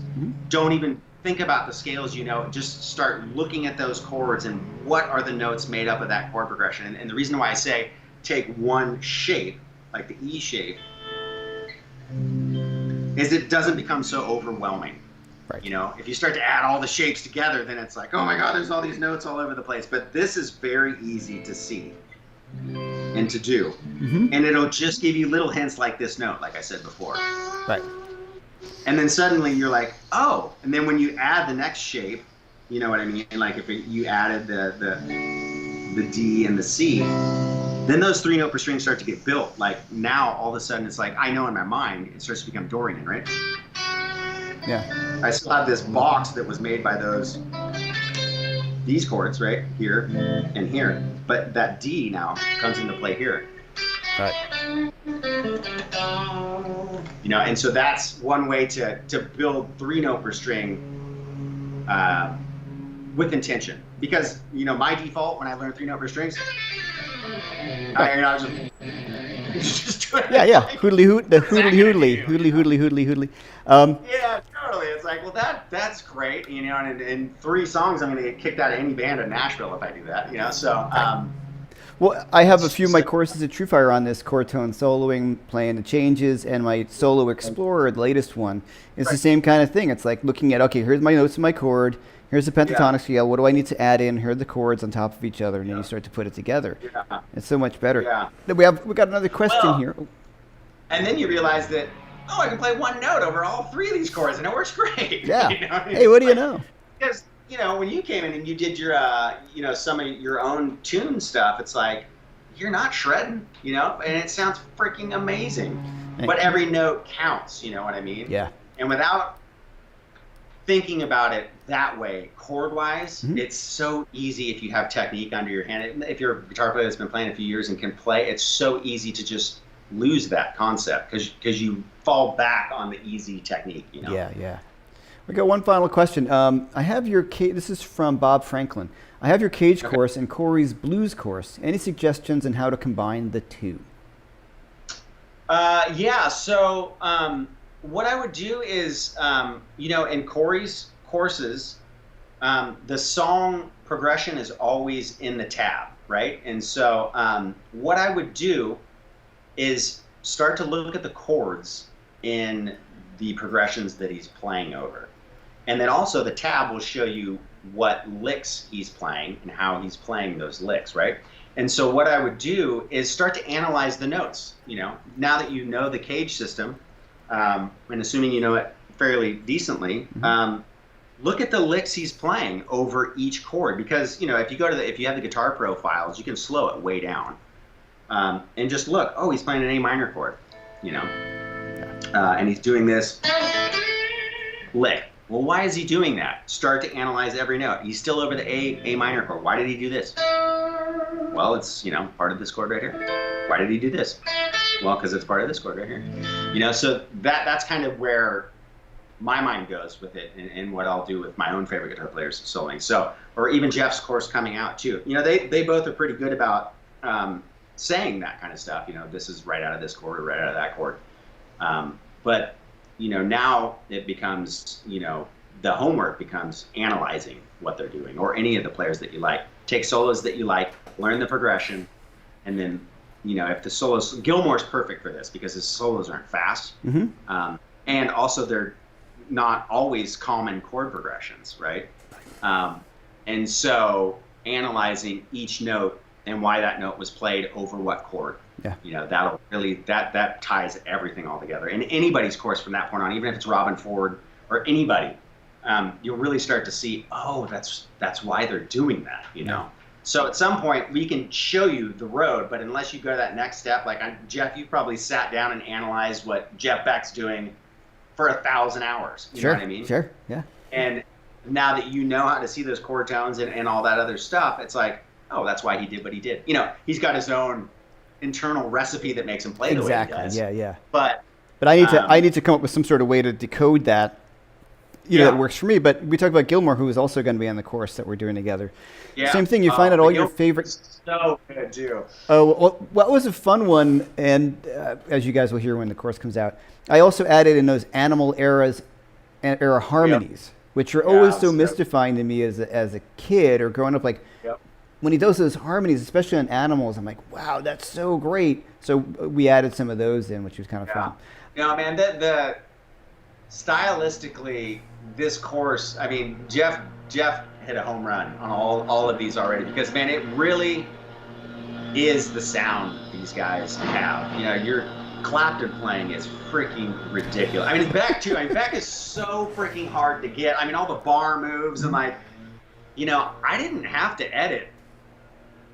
don't even think about the scales, just start looking at those chords and what are the notes made up of that chord progression. And the reason why I say take 1 shape, like the E shape, is it doesn't become so overwhelming. Right. If you start to add all the shapes together, then it's like, oh my God, there's all these notes all over the place. But this is very easy to see and to do. Mm-hmm. And it'll just give you little hints like this note, like I said before. Right. And then suddenly you're like, oh. And then when you add the next shape, you know what I mean? Like if you added the D and the C, then those 3-note per string start to get built. Like now, all of a sudden, it's like, I know in my mind, it starts to become Dorian, right? Yeah. I still have this box that was made by these chords right here and here, but that D now comes into play here. Right. And so that's one way to build 3-note per string with intention, because my default when I learn 3-note strings, I just do it. Yeah. Hoodly hoot, the hoodly hoodly. Yeah, totally. It's like, well, that's great, and in 3 songs, I'm going to get kicked out of any band in Nashville if I do that, so. Well, I have a few of my courses at TrueFire on this chord tone soloing, playing the changes, and my Solo Explorer, the latest one, is the same kind of thing. It's like looking at, okay, here's my notes in my chord, here's the pentatonic scale, what do I need to add in, here are the chords on top of each other, and then you start to put it together. Yeah. It's so much better. Yeah. We got another question here. And then you realize that, I can play one note over all 3 of these chords, and it works great. Yeah. Hey, what do you know? Because, when you came in and you did your, some of your own tune stuff, it's like, you're not shredding, and it sounds freaking amazing. But every note counts, you know what I mean? Yeah. And without thinking about it that way, chord-wise, it's so easy if you have technique under your hand. If you're a guitar player that's been playing a few years and can play, it's so easy to just lose that concept because you fall back on the easy technique, Yeah. We got one final question. I have your this is from Bob Franklin. I have your Cage course and Corey's Blues course. Any suggestions on how to combine the two? Yeah. So what I would do is, in Corey's courses, the song progression is always in the tab, right? And so what I would do is start to look at the chords in the progressions that he's playing over. And then also the tab will show you what licks he's playing and how he's playing those licks, right? And so what I would do is start to analyze the notes, now that you know the Cage system, and assuming you know it fairly decently, look at the licks he's playing over each chord, because, if you have the Guitar Pro files, you can slow it way down. And just look, he's playing an A minor chord, and he's doing this lick. Well, why is he doing that? Start to analyze every note. He's still over the A minor chord. Why did he do this? Well, it's, part of this chord right here. Why did he do this? Well, because it's part of this chord right here. So that's kind of where my mind goes with it, and what I'll do with my own favorite guitar players soloing. So, or even Jeff's course coming out too. They both are pretty good about saying that kind of stuff. This is right out of this chord or right out of that chord. But now it becomes, the homework becomes analyzing what they're doing, or any of the players that you like. Take solos that you like, learn the progression, and then, if the solos, Gilmour's perfect for this because his solos aren't fast. And also they're not always common chord progressions, right? And so analyzing each note and why that note was played over what chord. Yeah. That'll really, that ties everything all together. And anybody's course from that point on, even if it's Robin Ford or anybody, you'll really start to see, that's why they're doing that, So at some point we can show you the road, but unless you go to that next step, like Jeff, you probably sat down and analyzed what Jeff Beck's doing for 1,000 hours. You know what I mean? Sure. Yeah. And now that you know how to see those chord tones and all that other stuff, it's like, that's why he did what he did. He's got his own internal recipe that makes him play the way he does. Yeah. But I need to come up with some sort of way to decode that. That works for me. But we talked about Gilmour, who is also going to be on the course that we're doing together. Yeah. Same thing. You find out all your favorite. So good too. Oh, well, was a fun one, and as you guys will hear when the course comes out, I also added in those Animal era harmonies, which are always so mystifying to me as a kid or growing up. Like when he does those harmonies, especially on Animals, I'm like, wow, that's so great. So we added some of those in, which was kind of fun. Man, the stylistically, this course, I mean, Jeff hit a home run on all of these already, because man, it really is the sound these guys have. Your Clapton playing is freaking ridiculous. I mean, Beck too. Beck is so freaking hard to get. I mean, all the bar moves and I didn't have to edit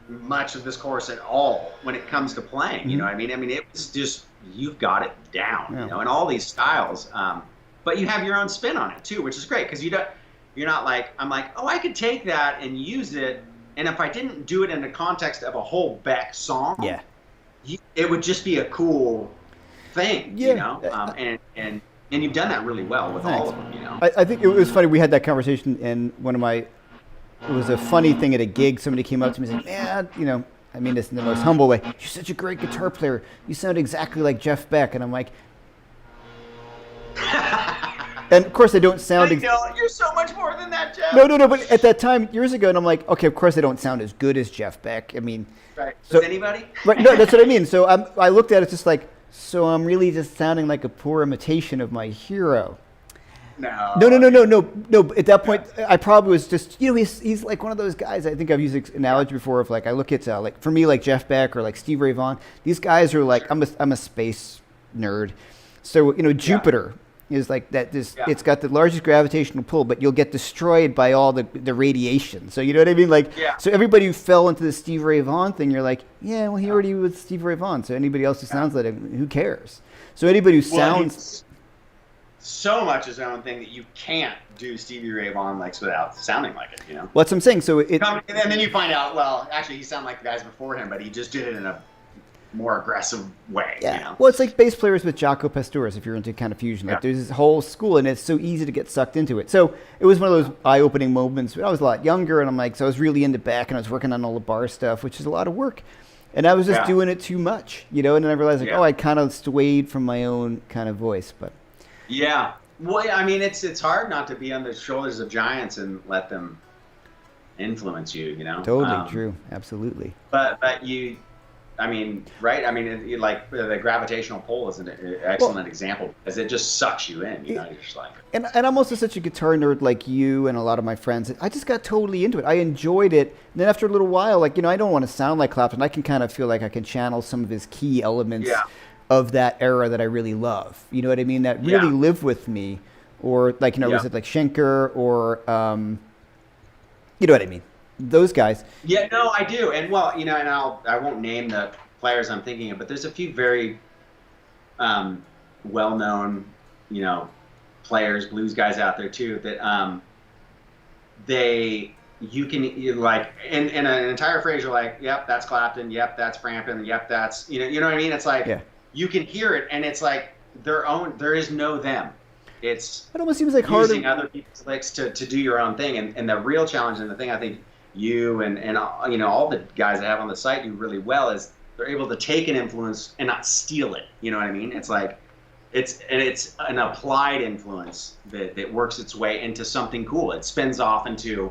much of this course at all when it comes to playing. You know what I mean? I mean, it was just, you've got it down, and all these styles. But you have your own spin on it too, which is great, because you're not like, I'm like, I could take that and use it, and if I didn't do it in the context of a whole Beck song, it would just be a cool thing, and you've done that really well with all of them, I think it was funny, we had that conversation in one of my it was a funny thing at a gig. Somebody came up to me and said, "Man, I mean this in the most humble way. You're such a great guitar player. You sound exactly like Jeff Beck." And I'm like, and of course I don't sound. You're so much more than that, Jeff. No. But at that time, years ago, and I'm like, okay, of course I don't sound as good as Jeff Beck. I mean, right? So, does anybody? Right? No, that's what I mean. So I looked at it just like, so I'm really just sounding like a poor imitation of my hero. No. At that point, I probably was just, he's like one of those guys. I think I've used this analogy before of like, I look at like for me like Jeff Beck or like Steve Ray Vaughan. These guys are like, I'm a space nerd. So Jupiter is like that. It's got the largest gravitational pull, but you'll get destroyed by all the radiation. So you know what I mean? Like, so everybody who fell into the Steve Ray Vaughan thing, you're like, yeah, well, he already was Steve Ray Vaughan. So anybody else who sounds like him, who cares? So anybody who sounds so much his own thing that you can't do Stevie Ray Vaughan likes without sounding like it. Well, that's what I'm saying. So and then you find out, well, actually, he sounded like the guys before him, but he just did it in a more aggressive way. Yeah. Well, it's like bass players with Jaco Pastorius, if you're into kind of fusion. Like there's this whole school, and it's so easy to get sucked into it. So it was one of those eye-opening moments. I was a lot younger, and I'm like, so I was really into Beck, and I was working on all the bar stuff, which is a lot of work. And I was just doing it too much, and then I realized, like, I kind of swayed from my own kind of voice. But yeah. Well, I mean, it's hard not to be on the shoulders of giants and let them influence you, Totally true. Absolutely. But you, I mean, right? I mean, like the gravitational pull is an excellent example because it just sucks you in, You're just like. And I'm also such a guitar nerd like you and a lot of my friends. I just got totally into it. I enjoyed it. And then after a little while, like, I don't want to sound like Clapton. I can kind of feel like I can channel some of his key elements of that era that I really love. You know what I mean? That really live with me. Or like, was it like Schenker or, you know what I mean? Those guys. Yeah, no, I do. And well, and I won't name the players I'm thinking of, but there's a few very well-known, players, blues guys out there too that you can like in an entire phrase you're like, yep, that's Clapton, yep, that's Frampton, yep, that's you know what I mean? It's like you can hear it and it's like their own. There is no them. It almost seems like using other people's licks to do your own thing. And the real challenge and the thing I think you and all the guys that have on the site do really well is they're able to take an influence and not steal it. You know what I mean? It's like it's an applied influence that works its way into something cool. It spins off into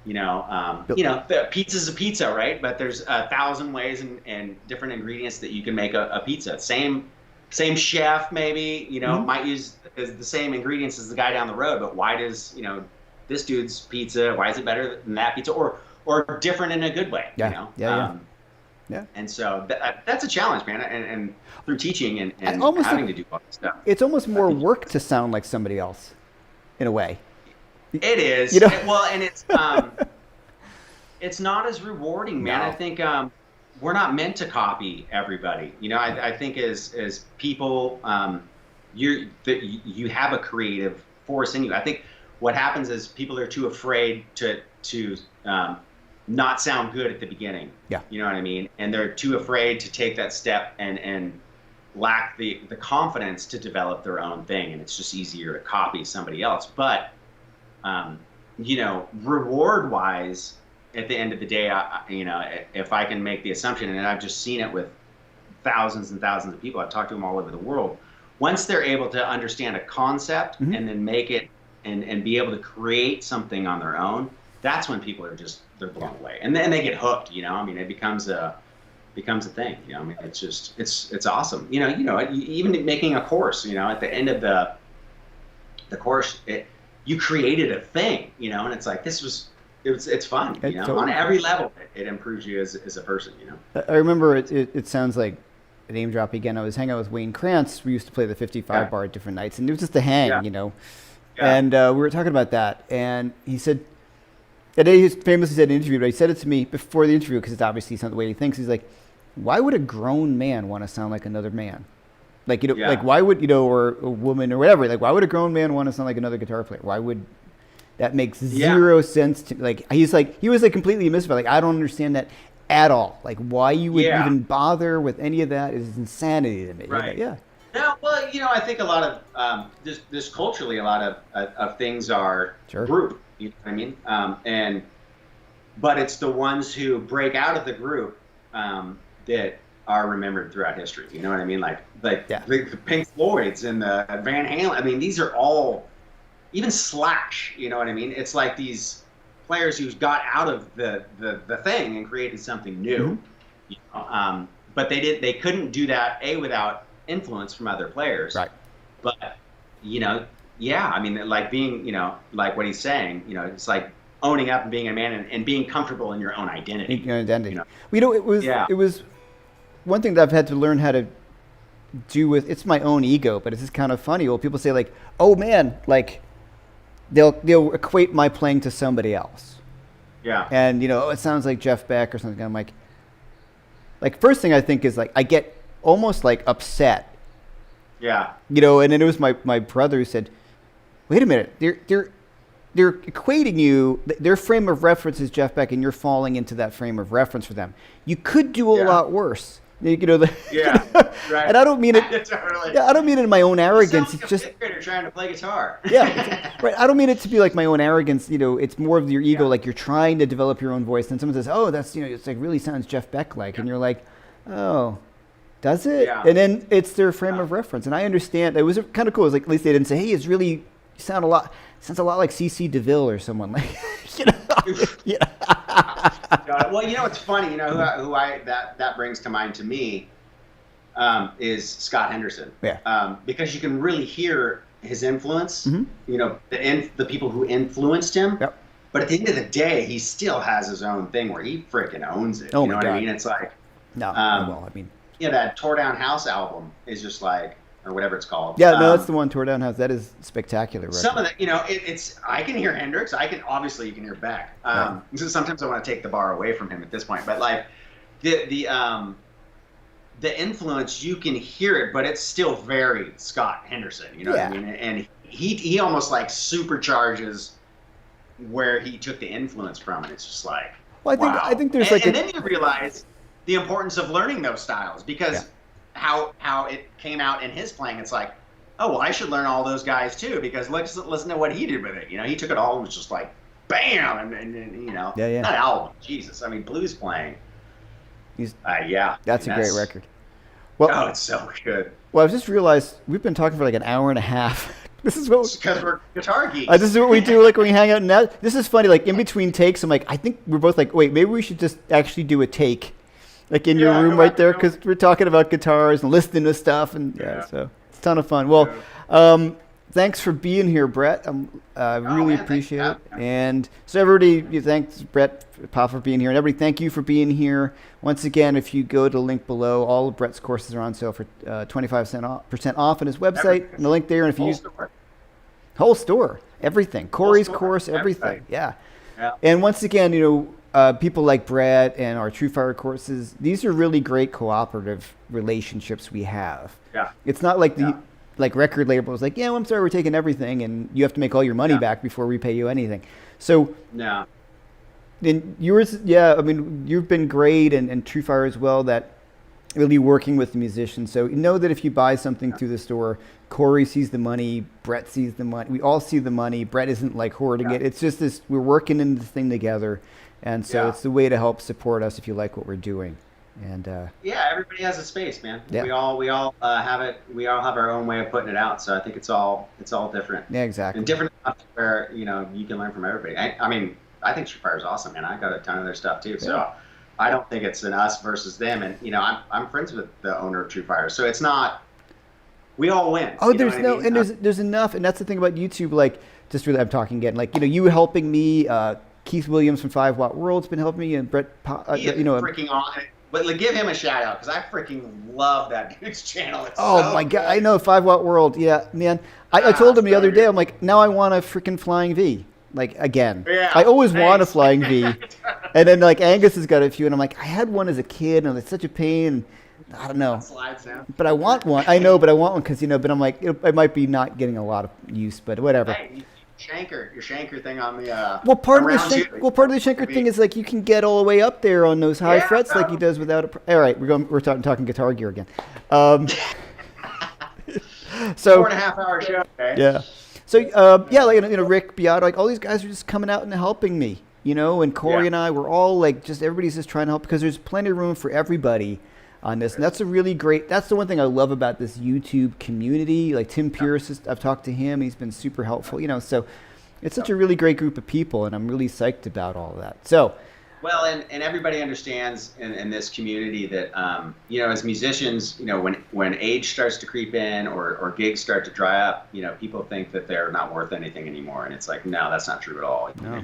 the pizza's a pizza, right? But there's 1,000 ways and different ingredients that you can make a pizza. Same chef maybe, might use the same ingredients as the guy down the road, but why does, this dude's pizza, why is it better than that pizza or different in a good way, Yeah. And so that's a challenge, man. And through teaching and having to do all this stuff. It's almost more work to sound like somebody else in a way. It is. Well, and it's it's not as rewarding, man. No. I think we're not meant to copy everybody. I think as people, you have a creative force in you. I think what happens is people are too afraid to not sound good at the beginning. Yeah. You know what I mean? And they're too afraid to take that step and lack the confidence to develop their own thing. And it's just easier to copy somebody else. But reward wise, at the end of the day, if I can make the assumption, and I've just seen it with thousands and thousands of people, I've talked to them all over the world. Once they're able to understand a concept and then make it and be able to create something on their own, that's when people are they're blown away, and then they get hooked. I mean, it becomes a thing. I mean, it's just it's awesome. Even making a course. At the end of the course, you created a thing. And it's like it's fun. Totally on every level, it improves you as a person. I remember it sounds like a name drop again. I was hanging out with Wayne Krantz. We used to play the 55 bar at different nights, and it was just a hang. Yeah. And we were talking about that, and he said. And he famously said in an interview, but he said it to me before the interview because it's obviously not the way he thinks. He's like, why would a grown man want to sound like another man? Like, like why would, or a woman or whatever, like, why would a grown man want to sound like another guitar player? Why would, that makes zero sense to, like, he was completely mystified. Like, I don't understand that at all. Like, why you would even bother with any of that is insanity to me. Right. Yeah. No, well, I think a lot of, just culturally, a lot of things are group. You know what I mean? And but it's the ones who break out of the group that are remembered throughout history. You know what I mean? Like the Pink Floyds and the Van Halen. I mean, these are all, even Slash. You know what I mean? It's like these players who got out of the thing and created something new. You know? But they couldn't do that without influence from other players. Right. But I mean, like being, like what he's saying, it's like owning up and being a man and being comfortable in your own identity. Your identity. It was one thing that I've had to learn how to do with, it's my own ego, but it's just kind of funny. Well, people say like, oh man, like they'll equate my playing to somebody else. Yeah. And, it sounds like Jeff Beck or something. I'm like first thing I think is like, I get almost like upset. Yeah. And then it was my brother who said, wait a minute, they're equating you, their frame of reference is Jeff Beck, and you're falling into that frame of reference for them. You could do a lot worse. Right. And I don't mean it. Totally. Yeah, I don't mean it in my own arrogance. It's just fifth grader trying to play guitar. Yeah, right. I don't mean it to be like my own arrogance. It's more of your ego. Like you're trying to develop your own voice, and someone says, "Oh, that's it's like really sounds Jeff Beck like," and you're like, "Oh, does it?" Yeah. And then it's their frame of reference, and I understand. It was kind of cool. It was like at least they didn't say, "Hey, it's really sounds a lot like CC DeVille or someone like." Well, it's funny. Who that brings to mind to me is Scott Henderson. Yeah. Because you can really hear his influence. Mm-hmm. The people who influenced him. Yep. But at the end of the day, he still has his own thing where he freaking owns it. Oh, you know what I mean? It's like that Tore Down House album is just like, or whatever it's called. Yeah, no, that's the one, Tore Down House. That is spectacular. Record. Some of the, it's I can hear Hendrix. Obviously you can hear Beck. So sometimes I want to take the bar away from him at this point, but like the influence, you can hear it, but it's still very Scott Henderson. You know what I mean? And he almost like supercharges where he took the influence from, and it's just like, well, I think there's and then you realize the importance of learning those styles because. How it came out in his playing, it's like, oh well, I should learn all those guys too because listen to what he did with it. He took it all and was just like, bam, and not album, Jesus, I mean blues playing. That's a great record. Well, it's so good. Well, I've just realized we've been talking for like an hour and a half. This is what because we're guitar geeks. This is what we do like when we hang out. Now this is funny. Like in between takes, I'm like, I think we're both like, wait, maybe we should just actually do a take. Like in your room right there, because we're talking about guitars and listening to stuff, and so it's a ton of fun. Well, thanks for being here, Brett. I really appreciate it. And so everybody, thanks Brett Pop for being here, and everybody, thank you for being here. Once again, if you go to the link below, all of Brett's courses are on sale for 25% off on his website, and the link there. And if you use whole store, everything, Corey's course, everything, yeah. And once again, people like Brad and our True Fire courses, these are really great cooperative relationships we have. Yeah. It's not like like record labels like, yeah, well, I'm sorry, we're taking everything and you have to make all your money back before we pay you anything. So then yours, I mean, you've been great and True Fire as well, that really working with the musicians. So know that if you buy something through the store, Corey sees the money, Brett sees the money, we all see the money. Brett isn't like hoarding it. It's just this, we're working in this thing together. And so it's the way to help support us if you like what we're doing. And everybody has a space, man. Yeah. We all have it. We all have our own way of putting it out. So I think it's all different. Yeah, exactly. And different enough where you can learn from everybody. I mean, I think True Fire is awesome, man. I got a ton of their stuff too. So I don't think it's an us versus them. And I'm friends with the owner of True Fire, so it's not. We all win. Oh, there's no, and there's enough, and that's the thing about YouTube. Like, just really, I'm talking again. Like, you helping me. Keith Williams from 5 Watt World's been helping me, and Brett, freaking on it. But give him a shout out because I freaking love that dude's channel. It's my God, I know 5 Watt World. Yeah, man. I told him the other day, I'm like, now I want a freaking Flying V. Like again, I always want a Flying V, and then like Angus has got a few, and I'm like, I had one as a kid, and it's such a pain. I don't know. Slides now. But I want one. I know, but I want one because But I'm like, it might be not getting a lot of use, but whatever. Hey, your shanker thing on the part of the shanker thing is like you can get all the way up there on those high frets like he does without all right, we're talking guitar gear again. So 4.5 hour show. Okay? Yeah. So Rick Beato, like all these guys are just coming out and helping me. and Corey and I, we're all like, everybody's just trying to help because there's plenty of room for everybody on this. And that's that's the one thing I love about this YouTube community. Like Tim Pierce, I've talked to him. He's been super helpful, so it's such a really great group of people, and I'm really psyched about all of that. So, well, and everybody understands in this community that, as musicians, when age starts to creep in or gigs start to dry up, people think that they're not worth anything anymore. And it's like, no, that's not true at all. No.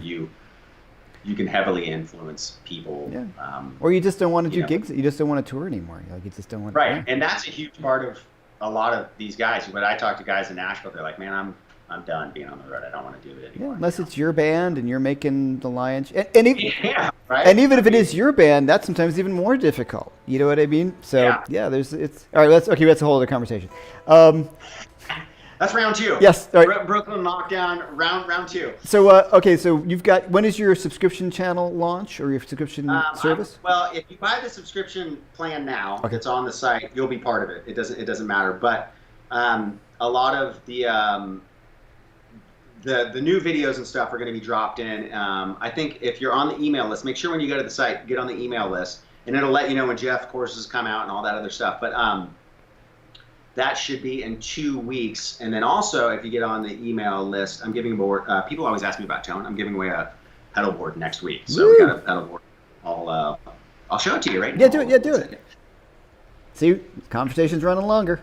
You can heavily influence people. Yeah. Or you just don't want to do gigs. You just don't want to tour anymore. Like you just don't want to. Right. And that's a huge part of a lot of these guys. When I talk to guys in Nashville, they're like, man, I'm done being on the road. I don't want to do it anymore. Yeah, unless it's your band and you're making the lion's. And right. And even if it is your band, that's sometimes even more difficult. You know what I mean? So it's all right. That's a whole other conversation. That's round two. Yes. All right. Brooklyn Lockdown, round two. So so you've got, when is your subscription channel launch or your subscription service? Well, if you buy the subscription plan now, it's on the site. You'll be part of it. It doesn't matter. But a lot of the new videos and stuff are going to be dropped in. I think if you're on the email list, make sure when you go to the site, get on the email list, and it'll let you know when Jeff courses come out and all that other stuff. But that should be in 2 weeks. And then also, if you get on the email list, I'm giving away. People always ask me about tone. I'm giving away a pedal board next week. So we got a pedal board. I'll show it to you right now. Yeah, do it. Yeah, do it. See, conversation's running longer.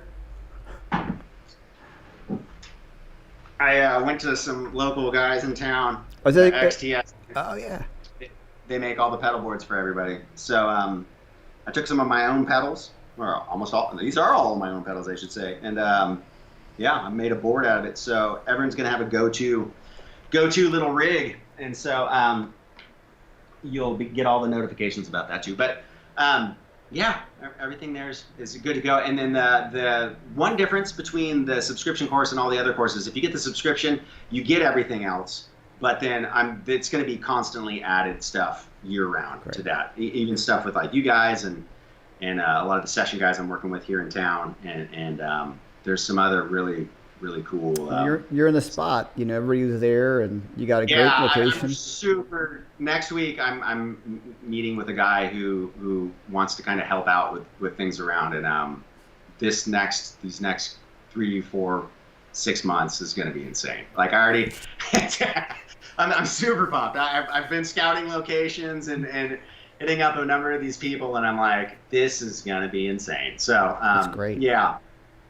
I went to some local guys in town. Oh, is that XTS. Oh yeah. They make all the pedal boards for everybody. So I took some of my own pedals, or almost all. These are all of my own pedals, I should say. And I made a board out of it. So everyone's gonna have a go-to little rig, and so you'll get all the notifications about that too. But everything there is good to go. And then the one difference between the subscription course and all the other courses, if you get the subscription, you get everything else. But then it's going to be constantly added stuff year round to that. Even stuff with like you guys and a lot of the session guys I'm working with here in town. And there's some other really, really cool. You're in the spot. Everybody's there, and you got a great location. I'm super. Next week, I'm meeting with a guy who wants to kind of help out with things around, and these next 3, 4, 6 months is going to be insane. Like I already, I'm super pumped. I've been scouting locations and hitting up a number of these people, and I'm like, this is going to be insane. So that's great. Yeah.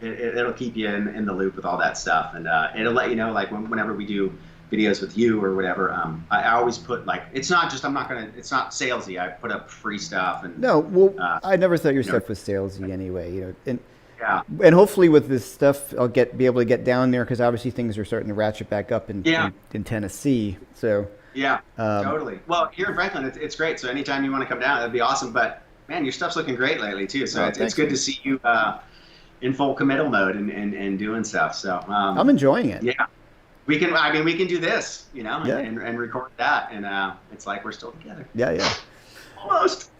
It'll keep you in the loop with all that stuff, and it'll let you know, like whenever we do videos with you or whatever. I always put like, it's not salesy. I put up free stuff and I never thought your stuff was salesy anyway. And hopefully with this stuff, I'll be able to get down there because obviously things are starting to ratchet back up in Tennessee. So totally. Well, here in Franklin, it's great. So anytime you want to come down, that'd be awesome. But man, your stuff's looking great lately too. So it's good to see you. In full committal mode and doing stuff. So I'm enjoying it. Yeah, we can do this, and record that, and it's like we're still together. Yeah. Almost.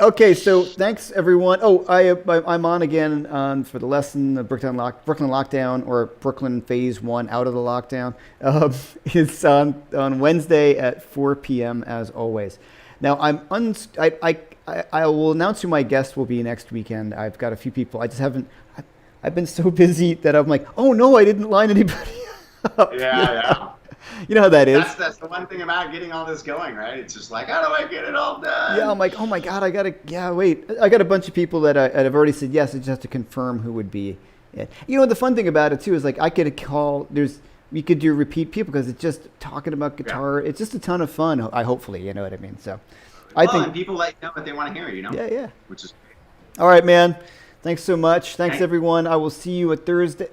Okay, so thanks everyone. I'm on again for the lesson, the Brooklyn Lockdown, or Brooklyn Phase 1 out of the lockdown. It's on Wednesday at 4 p.m. as always. Now I will announce who my guest will be next weekend. I've got a few people. I just haven't. I've been so busy that I'm like, oh no, I didn't line anybody up. Yeah. You know how that is. That's the one thing about getting all this going, right? It's just like, how do I get it all done? Yeah, I'm like, oh my god, I got a bunch of people that I've already said yes. I just have to confirm who would be it. The fun thing about it too is like I could call. We could do repeat people because it's just talking about guitar. Yeah. It's just a ton of fun. Hopefully, you know what I mean. So, I think and people know what they want to hear. Yeah. Which is great. All right, man. Thanks so much. Thanks everyone. I will see you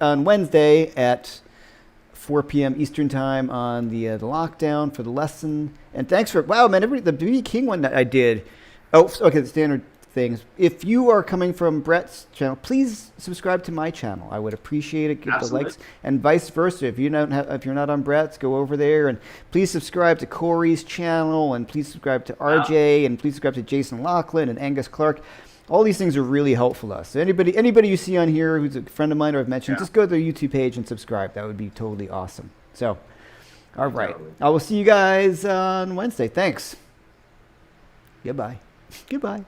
on Wednesday at 4 p.m. Eastern time on the lockdown for the lesson. And thanks for the B.B. King one that I did. Oh, okay. The standard things. If you are coming from Brett's channel, please subscribe to my channel. I would appreciate it. Get the likes, and vice versa. If you're not on Brett's, go over there and please subscribe to Corey's channel, and please subscribe to RJ, and please subscribe to Jason Laughlin and Angus Clark. All these things are really helpful to us. So anybody you see on here who's a friend of mine or I've mentioned, just go to their YouTube page and subscribe. That would be totally awesome. So, All right. Totally. I will see you guys on Wednesday. Thanks. Goodbye. Goodbye.